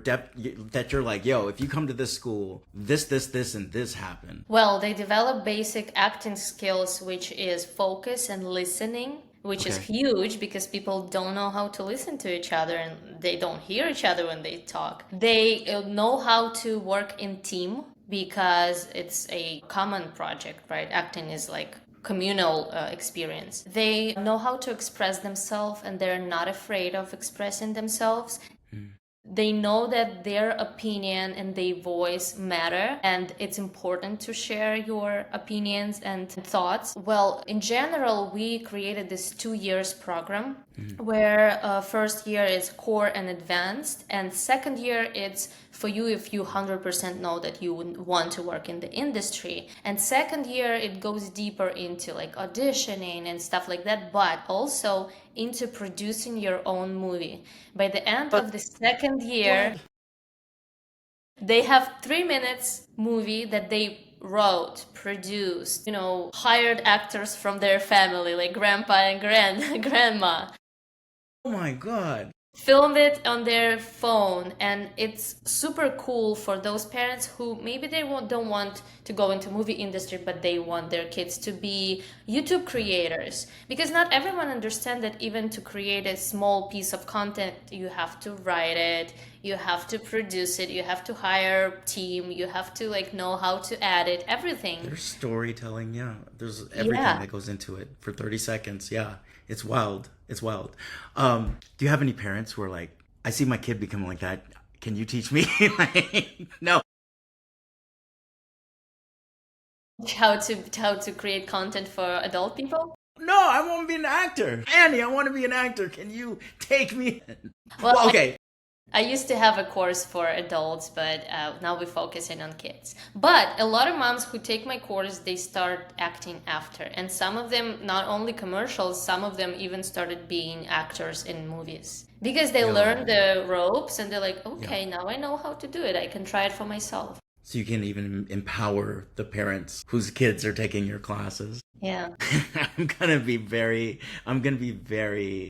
like, yo, if you come to this school, this, and this happen? Well, they develop basic acting skills, which is focus and listening, which is huge, because people don't know how to listen to each other, and they don't hear each other when they talk. They know how to work in team, because it's a common project, right? Acting is like communal experience. They know how to express themselves, and they're not afraid of expressing themselves. They know that their opinion and their voice matter, and it's important to share your opinions and thoughts. Well, in general, we created this 2 years program where first year is core and advanced, and second year it's for you if you 100% know that you want to work in the industry. And second year it goes deeper into like auditioning and stuff like that, but also into producing your own movie. By the end of the second year, they have 3 minutes movie that they wrote, produced, hired actors from their family, like grandpa and grandma. Oh my God. Filmed it on their phone, and it's super cool for those parents who maybe they don't want to go into movie industry, but they want their kids to be YouTube creators, because not everyone understands that even to create a small piece of content, you have to write it, you have to produce it, you have to hire a team, you have to like know how to edit everything. There's storytelling, there's everything that goes into it for 30 seconds. It's wild. It's wild. Do you have any parents who are like, I see my kid become like that, can you teach me? Like, no. How to create content for adult people? No, I want to be an actor. Annie, I want to be an actor. Can you take me in? Well, Well, okay. I used to have a course for adults, but now we're focusing on kids. But a lot of moms who take my course, they start acting after. And some of them, not only commercials, some of them even started being actors in movies. Because they learned Yo. the ropes and they're like, Yeah. okay, now I know how to do it. I can try it for myself. So you can even empower the parents whose kids are taking your classes. Yeah. I'm gonna be very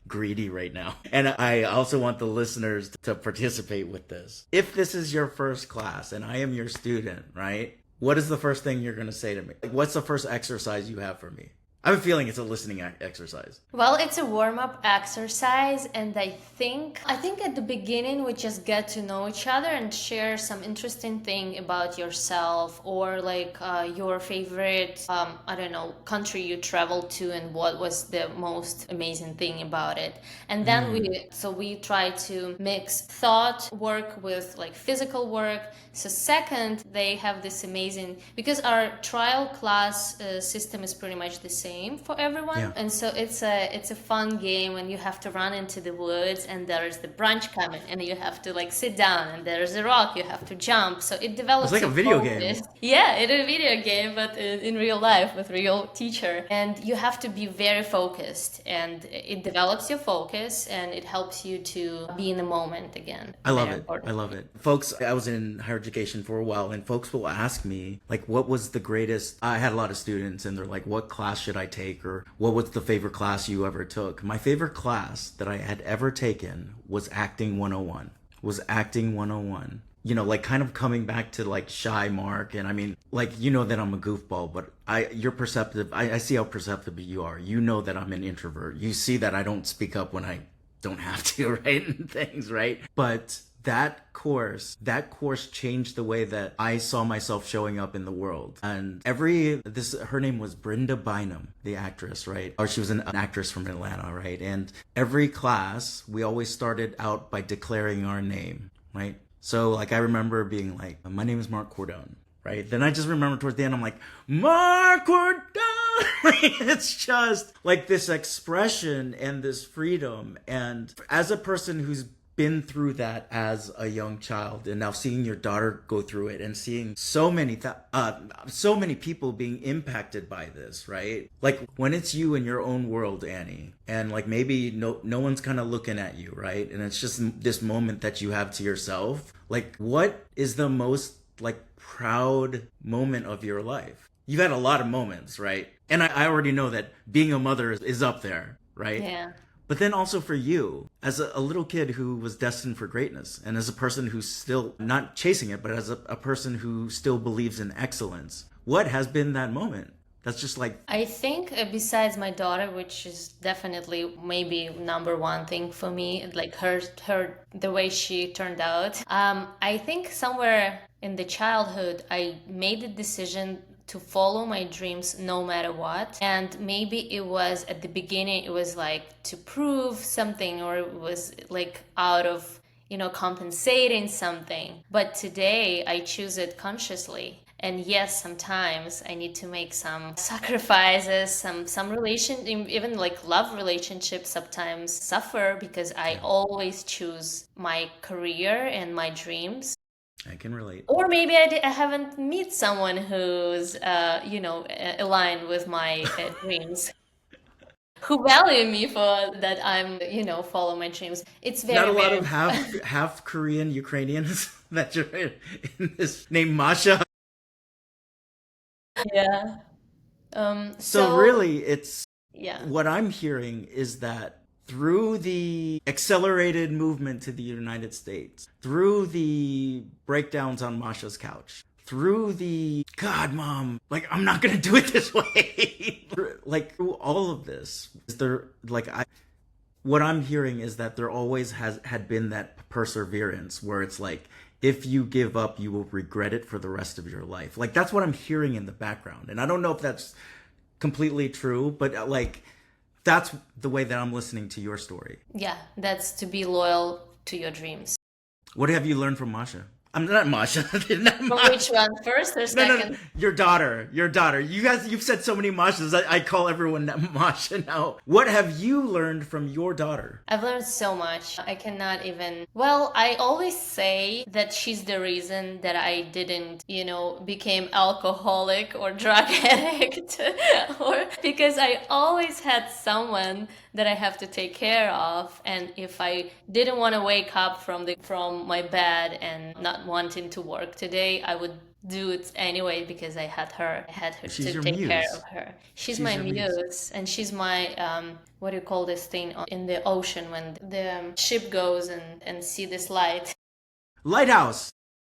greedy right now. And I also want the listeners to participate with this. If this is your first class and I am your student, right? What is the first thing you're gonna say to me? Like, what's the first exercise you have for me? I have a feeling it's a listening exercise. Well, it's a warm-up exercise, and I think at the beginning we just get to know each other and share some interesting thing about yourself, or like your favorite I don't know, country you traveled to and what was the most amazing thing about it. And then we try to mix thought work with like physical work. So second, they have this amazing, because our trial class system is pretty much the same for everyone. Yeah. And so it's a fun game when you have to run into the woods and there's the branch coming and you have to like sit down and there's a rock you have to jump. So it develops It's like a your video focus. game. Yeah, it's a video game, but in real life with real teacher. And you have to be very focused, and it develops your focus and it helps you to be in the moment again. I love Very it. important. I love it. Folks, I was in higher education for a while, and folks will ask me, like, what was the greatest? I had a lot of students, and they're like, what class should I take? Or what was the favorite class you ever took? My favorite class that I had ever taken was Acting 101. Was Acting 101. You know, like kind of coming back to like shy Mark. And I mean, like, you know that I'm a goofball, but you're perceptive. I see how perceptive you are. You know that I'm an introvert. You see that I don't speak up when I don't have to, right? And things, right? But that course changed the way that I saw myself showing up in the world. And her name was Brenda Bynum, the actress, right? Or she was an actress from Atlanta, right? And every class, we always started out by declaring our name, right? So like I remember being like, my name is Mark Cordone, right? Then I just remember towards the end, I'm like, Mark Cordone! It's just like this expression and this freedom. And as a person who's been through that as a young child, and now seeing your daughter go through it and seeing so many people being impacted by this, right? Like when it's you in your own world, Annie, and like maybe no one's kind of looking at you, right? And it's just this moment that you have to yourself. Like what is the most like proud moment of your life? You've had a lot of moments, right? And I already know that being a mother is up there, right? Yeah. But then also for you, as a little kid who was destined for greatness, and as a person who's still not chasing it, but as a person who still believes in excellence, what has been that moment? That's just like, I think besides my daughter, which is definitely maybe number one thing for me, like her the way she turned out. I think somewhere in the childhood, I made the decision to follow my dreams no matter what. And maybe it was at the beginning, it was like to prove something, or it was like out of, compensating something. But today I choose it consciously. And yes, sometimes I need to make some sacrifices, some relation, even like love relationships sometimes suffer because I always choose my career and my dreams. I can relate. Or maybe I haven't met someone who's, aligned with my dreams, who value me for that follow my dreams. It's Not very, a lot very, of half Korean Ukrainians that you're in this named Masha. yeah. So really, it's Yeah. what I'm hearing is that through the accelerated movement to the United States, through the breakdowns on Masha's couch, through the God, mom, like I'm not gonna do it this way, like through all of this, is there like what I'm hearing is that there always had been that perseverance where it's like if you give up, you will regret it for the rest of your life. Like that's what I'm hearing in the background, and I don't know if that's completely true, but like that's the way that I'm listening to your story. Yeah, that's to be loyal to your dreams. What have you learned from Masha? I'm not Masha. Not From Masha. which one, first or No, no, no. second? Your daughter. Your daughter. You guys, you've said so many Mashas. I call everyone Masha now. What have you learned from your daughter? I've learned so much. I cannot even. Well, I always say that she's the reason that I didn't, became alcoholic or drug addict, or because I always had someone that I have to take care of, and if I didn't want to wake up from my bed and not wanting to work today, I would do it anyway because I had her. I had her She's to your take care muse. of her. She's She's my your muse. muse, and she's my what do you call this thing in the ocean when the ship goes and see this light? Lighthouse.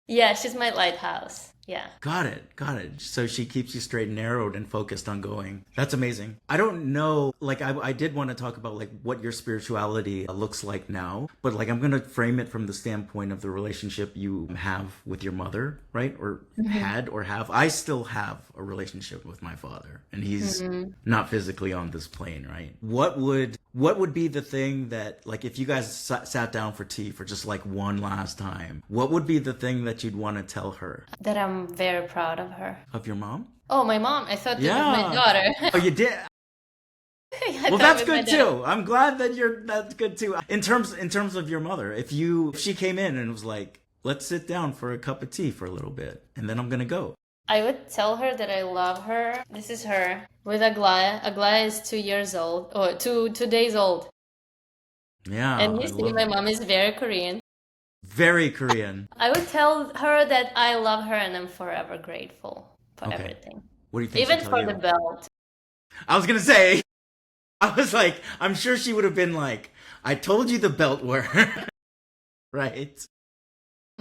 Yeah, she's my lighthouse. Yeah. Got it. Got it. So she keeps you straight and narrowed and focused on going. That's amazing. I don't know, like, I did want to talk about, like, what your spirituality looks like now, but, like, I'm going to frame it from the standpoint of the relationship you have with your mother, right? Or had or have. I still have a relationship with my father, and he's not physically on this plane, right? What would be the thing that, like, if you guys sat down for tea for just, like, one last time, what would be the thing that you'd want to tell her? That I'm very proud of her. Of your mom? Oh, my mom. I thought it was my Yeah. daughter. Oh, you did? I Well, thought that's it was my good daughter. too. I'm glad that that's good too. In terms of your mother, if she came in and was like, "Let's sit down for a cup of tea for a little bit, and then I'm gonna go." I would tell her that I love her. This is her with Aglaya. Aglaya is 2 years old, or 2 days old. Yeah, And I you see, love my it. mom is very Korean. Very Korean. I would tell her that I love her and I'm forever grateful for Okay. everything. What do you think she'd Even tell for the you? belt. I was gonna say. I was like, I'm sure she would have been like, "I told you the belt were." Right.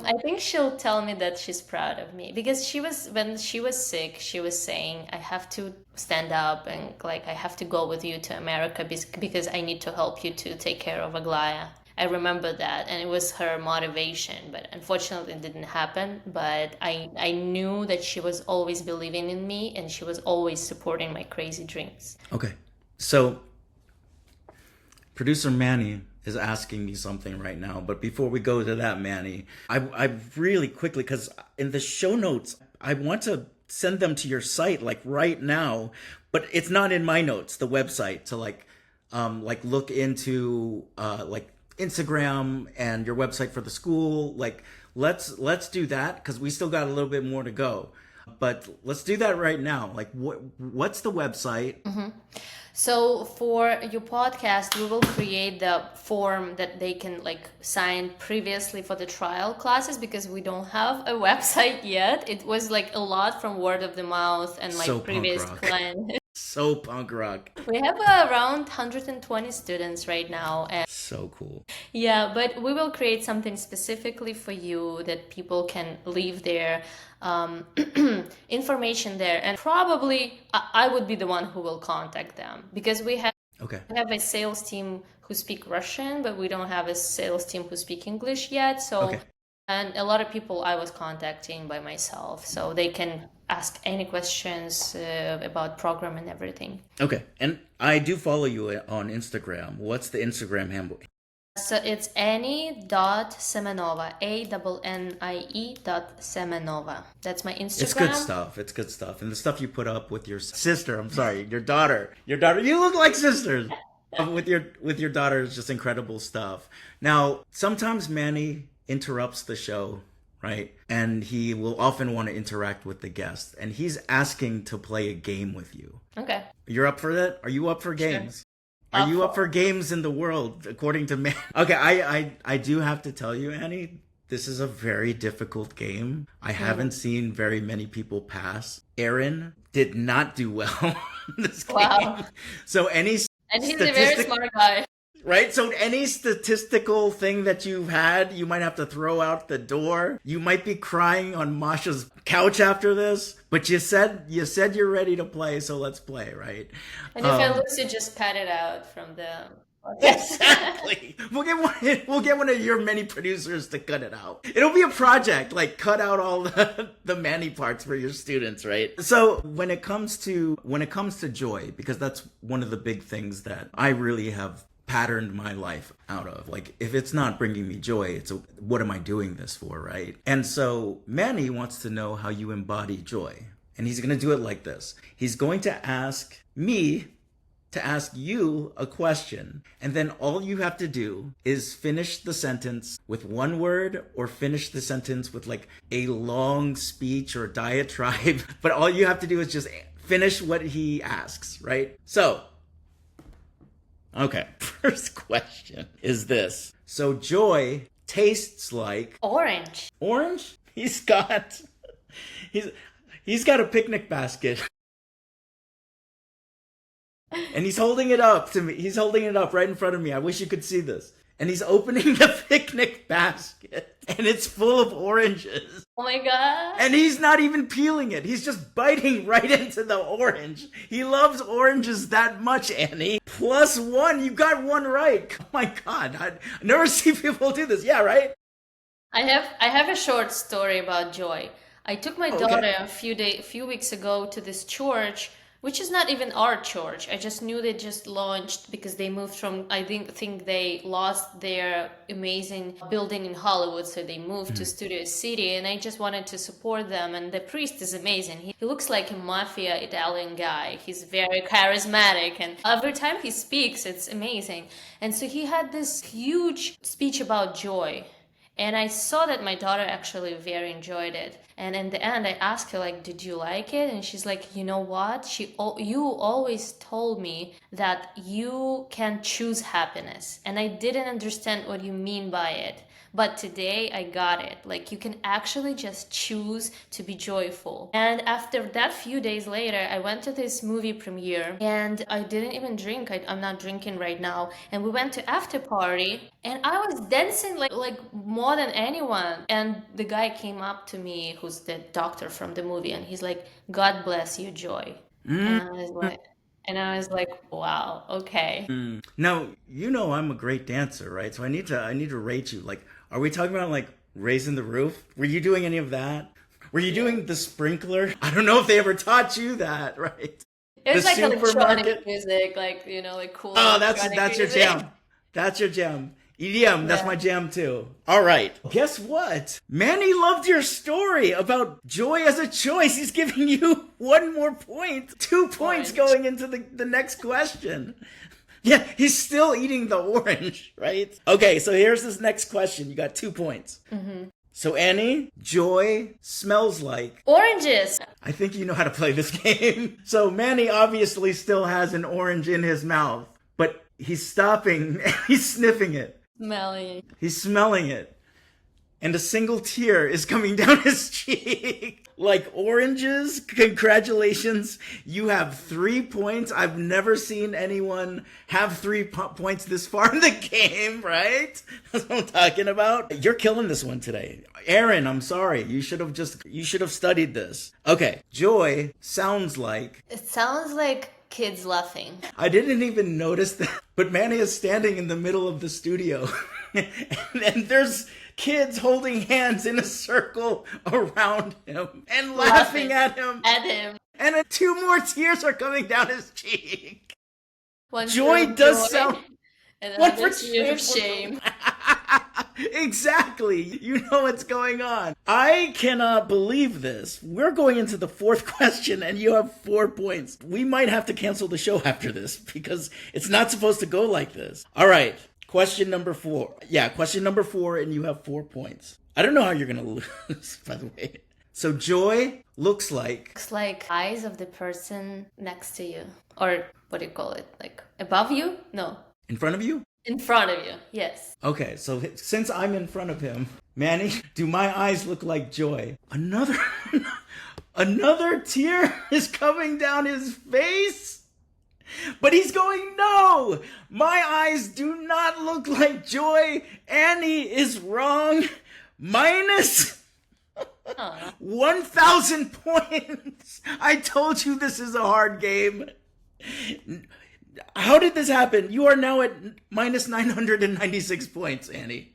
I think she'll tell me that she's proud of me because when she was sick, she was saying, I have to stand up and like I have to go with you to America because I need to help you to take care of Aglaya. I remember that, and it was her motivation, but unfortunately it didn't happen. But I knew that she was always believing in me and she was always supporting my crazy dreams. Okay. So, producer Manny is asking me something right now, but before we go to that, Manny, I really quickly, because in the show notes, I want to send them to your site like right now, but it's not in my notes, the website, to like look into like Instagram and your website for the school. Like let's do that because we still got a little bit more to go. But let's do that right now. Like what's the website? So for your podcast, we will create the form that they can like sign previously for the trial classes because we don't have a website yet. It was like a lot from word of the mouth and my So punk previous rock. client. So punk rock. We have around 120 students right now, and So cool. yeah, but we will create something specifically for you that people can leave their information there, and probably I would be the one who will contact them because Okay. we have a sales team who speak Russian, but we don't have a sales team who speak English yet. So, Okay. and a lot of people I was contacting by myself, so they can ask any questions about program and everything. Okay. And I do follow you on Instagram. What's the Instagram handle? So it's Annie.Semenova, ANNIE.Semenova. That's my Instagram. It's good stuff. It's good stuff. And the stuff you put up with your sister, I'm sorry, your daughter. Your daughter, you look like sisters. With your daughter is just incredible stuff. Now, sometimes Manny interrupts the show, right? And he will often want to interact with the guests. And he's asking to play a game with you. Okay. You're up for that? Are you up for games? Are you for- up for games in the world, according to man? Okay, I do have to tell you, Annie, this is a very difficult game. I haven't seen very many people pass. Aaron did not do well in this game. Wow. So any And he's a very smart guy. right? So any statistical thing that you've had, you might have to throw out the door. You might be crying on Masha's couch after this, but you said you're ready to play, so let's play, right? And if I lose, you just pat it out from the... Exactly. We'll get one of your many producers to cut it out. It'll be a project, like cut out all the Manny parts for your students, right? So when it comes to joy, because that's one of the big things that I really have patterned my life out of. Like, if it's not bringing me joy, what am I doing this for, right? And so Manny wants to know how you embody joy. And he's going to do it like this. He's going to ask me to ask you a question, and then all you have to do is finish the sentence with one word or finish the sentence with like a long speech or diatribe. But all you have to do is just finish what he asks, right? So, okay, first question is this. So joy tastes like orange. Orange? He's got a picnic basket. And he's holding it up to me. He's holding it up right in front of me. I wish you could see this. And he's opening the picnic basket. And it's full of oranges. Oh my God. And he's not even peeling it. He's just biting right into the orange. He loves oranges that much, Annie. +1. You got one right. Oh my God. I never see people do this. Yeah, right? I have a short story about joy. I took my daughter a few weeks ago to this church, which is not even our church. I just knew they just launched because they moved from, I think they lost their amazing building in Hollywood, so they moved to Studio City, and I just wanted to support them. And the priest is amazing. He looks like a mafia Italian guy. He's very charismatic, and every time he speaks, it's amazing. And so he had this huge speech about joy. And I saw that my daughter actually very enjoyed it. And in the end, I asked her, like, did you like it? And she's like, you know what? You always told me that you can choose happiness. And I didn't understand what you mean by it. But today I got it. Like, you can actually just choose to be joyful. And after that, few days later, I went to this movie premiere and I didn't even drink. I'm not drinking right now. And we went to after party and I was dancing like more than anyone. And the guy came up to me, who's the doctor from the movie, and he's like, God bless you, Joy. And I was like, wow, okay. Now, you know I'm a great dancer, right? So I need to rate you. Like, are we talking about like raising the roof? Were you doing any of that? Were you doing the sprinkler? I don't know if they ever taught you that, right? It was The like supermarket? electronic music, like, like cool. Oh, that's electronic your music. jam. That's your jam. EDM, that's my jam too. All right. Guess what? Manny loved your story about joy as a choice. He's giving you one more point. 2 points going into the next question. Yeah, he's still eating the orange, right? Okay, so here's this next question. You got 2 points. So Annie, joy smells like Oranges. I think you know how to play this game. So Manny obviously still has an orange in his mouth, but he's stopping and he's sniffing it. Smelly. He's smelling it. And a single tear is coming down his cheek. Like oranges, congratulations. You have 3 points. I've never seen anyone have 3 points this far in the game, right? That's what I'm talking about. You're killing this one today. Aaron, I'm sorry. You should have studied this. Okay. Joy sounds like... It sounds like kids laughing. I didn't even notice that. But Manny is standing in the middle of the studio. and there's kids holding hands in a circle around him and laughing at him. And 2 more tears are coming down his cheek. One Joy does joy, sound... and One for tear of shame. Exactly. You know what's going on. I cannot believe this. We're going into the 4th question and you have 4 points. We might have to cancel the show after this because it's not supposed to go like this. All right. Question number 4. Yeah, question number 4 and you have 4 points. I don't know how you're going to lose, by the way. So joy looks like... Looks like eyes of the person next to you. Or what do you call it? Like above you? No. In front of you? In front of you, yes. Okay, so since I'm in front of him, Manny, do my eyes look like joy? Another tear is coming down his face? But he's going, no! My eyes do not look like joy. Annie is wrong. Minus 1,000 points. I told you this is a hard game. How did this happen? You are now at minus 996 points, Annie.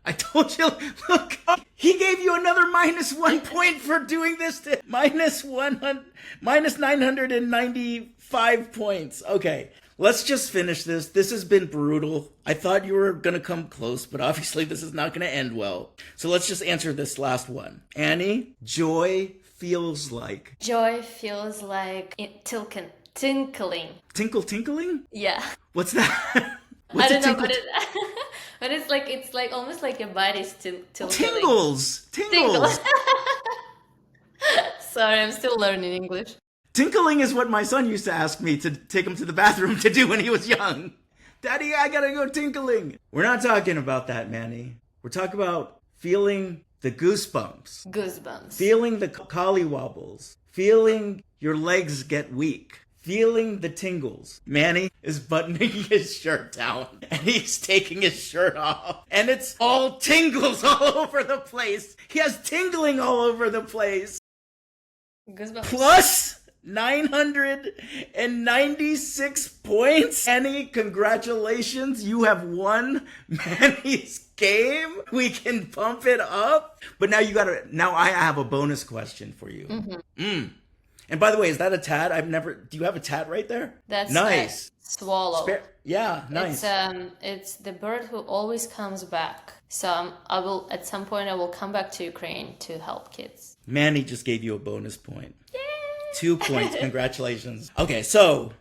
I told you, look, he gave you another -1 point for doing this to minus 995 points. Okay, let's just finish this. This has been brutal. I thought you were going to come close, but obviously this is not going to end well. So let's just answer this last one. Annie, joy feels like. Joy feels like tinkling. Tinkling? Yeah. What's that? What's I don't know, but it's like almost like your body's tinkling. Tingles. Sorry, I'm still learning English. Tinkling is what my son used to ask me to take him to the bathroom to do when he was young. Daddy, I gotta go tinkling. We're not talking about that, Manny. We're talking about feeling the goosebumps. Feeling the collywobbles. Feeling your legs get weak. Feeling the tingles. Manny is buttoning his shirt down and he's taking his shirt off. And it's all tingles all over the place. He has tingling all over the place. Goosebumps. Plus 996 points. Manny, congratulations. You have won Manny's game. We can pump it up. But now I have a bonus question for you. And by the way, is that a tat? Do you have a tat right there? That's nice. Swallow. Yeah, nice. It's the bird who always comes back. So at some point I will come back to Ukraine to help kids. Manny just gave you a bonus point. Yay! 2 points. Congratulations. Okay, so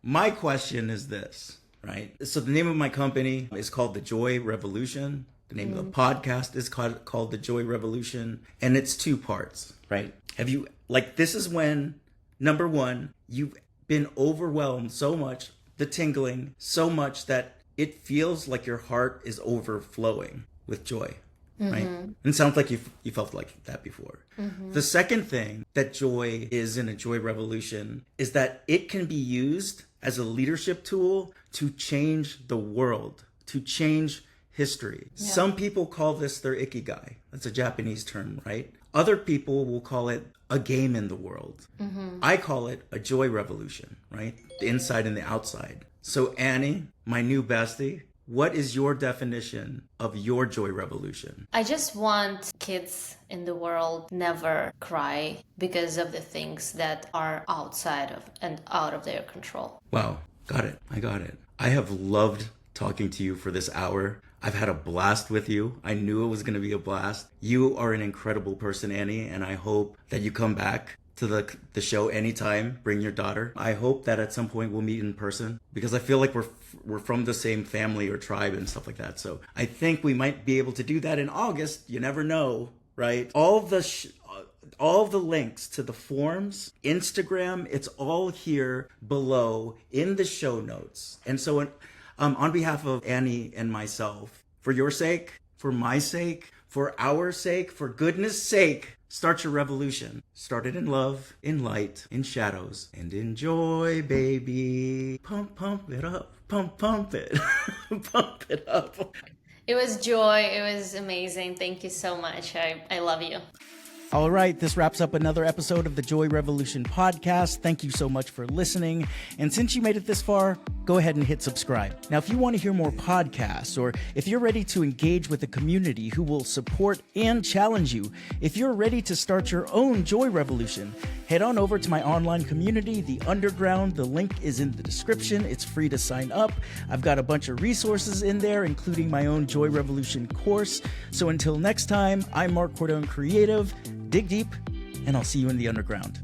my question is this, right? So the name of my company is called The Joy Revolution. The name of the podcast is called The Joy Revolution. And it's 2 parts, right? This is when, number 1, you've been overwhelmed so much, the tingling, so much that it feels like your heart is overflowing with joy, right? And it sounds like you felt like that before. The second thing that joy is in a joy revolution is that it can be used as a leadership tool to change the world, to change history. Yeah. Some people call this their ikigai. That's a Japanese term, right? Other people will call it a game in the world. I call it a joy revolution, right? The inside and the outside. So Annie, my new bestie, what is your definition of your joy revolution? I just want kids in the world never cry because of the things that are outside of and out of their control. Wow, got it. I got it. I have loved talking to you for this hour. I've had a blast with you. I knew it was going to be a blast. You are an incredible person, Annie, and I hope that you come back to the show anytime. Bring your daughter. I hope that at some point we'll meet in person because I feel like we're from the same family or tribe and stuff like that. So I think we might be able to do that in August. You never know, right? All the links to the forms, Instagram, it's all here below in the show notes. And so on behalf of Annie and myself, for your sake, for my sake, for our sake, for goodness sake, start your revolution. Start it in love, in light, in shadows, and in joy, baby. Pump it up. Pump it. Pump it up. It was joy. It was amazing. Thank you so much. I love you. All right, this wraps up another episode of the Joy Revolution podcast. Thank you so much for listening. And since you made it this far, go ahead and hit subscribe. Now, if you want to hear more podcasts, or if you're ready to engage with a community who will support and challenge you, if you're ready to start your own Joy Revolution, head on over to my online community, The Underground. The link is in the description. It's free to sign up. I've got a bunch of resources in there, including my own Joy Revolution course. So until next time, I'm Mark Cordone Creative. Dig deep, and I'll see you in the underground.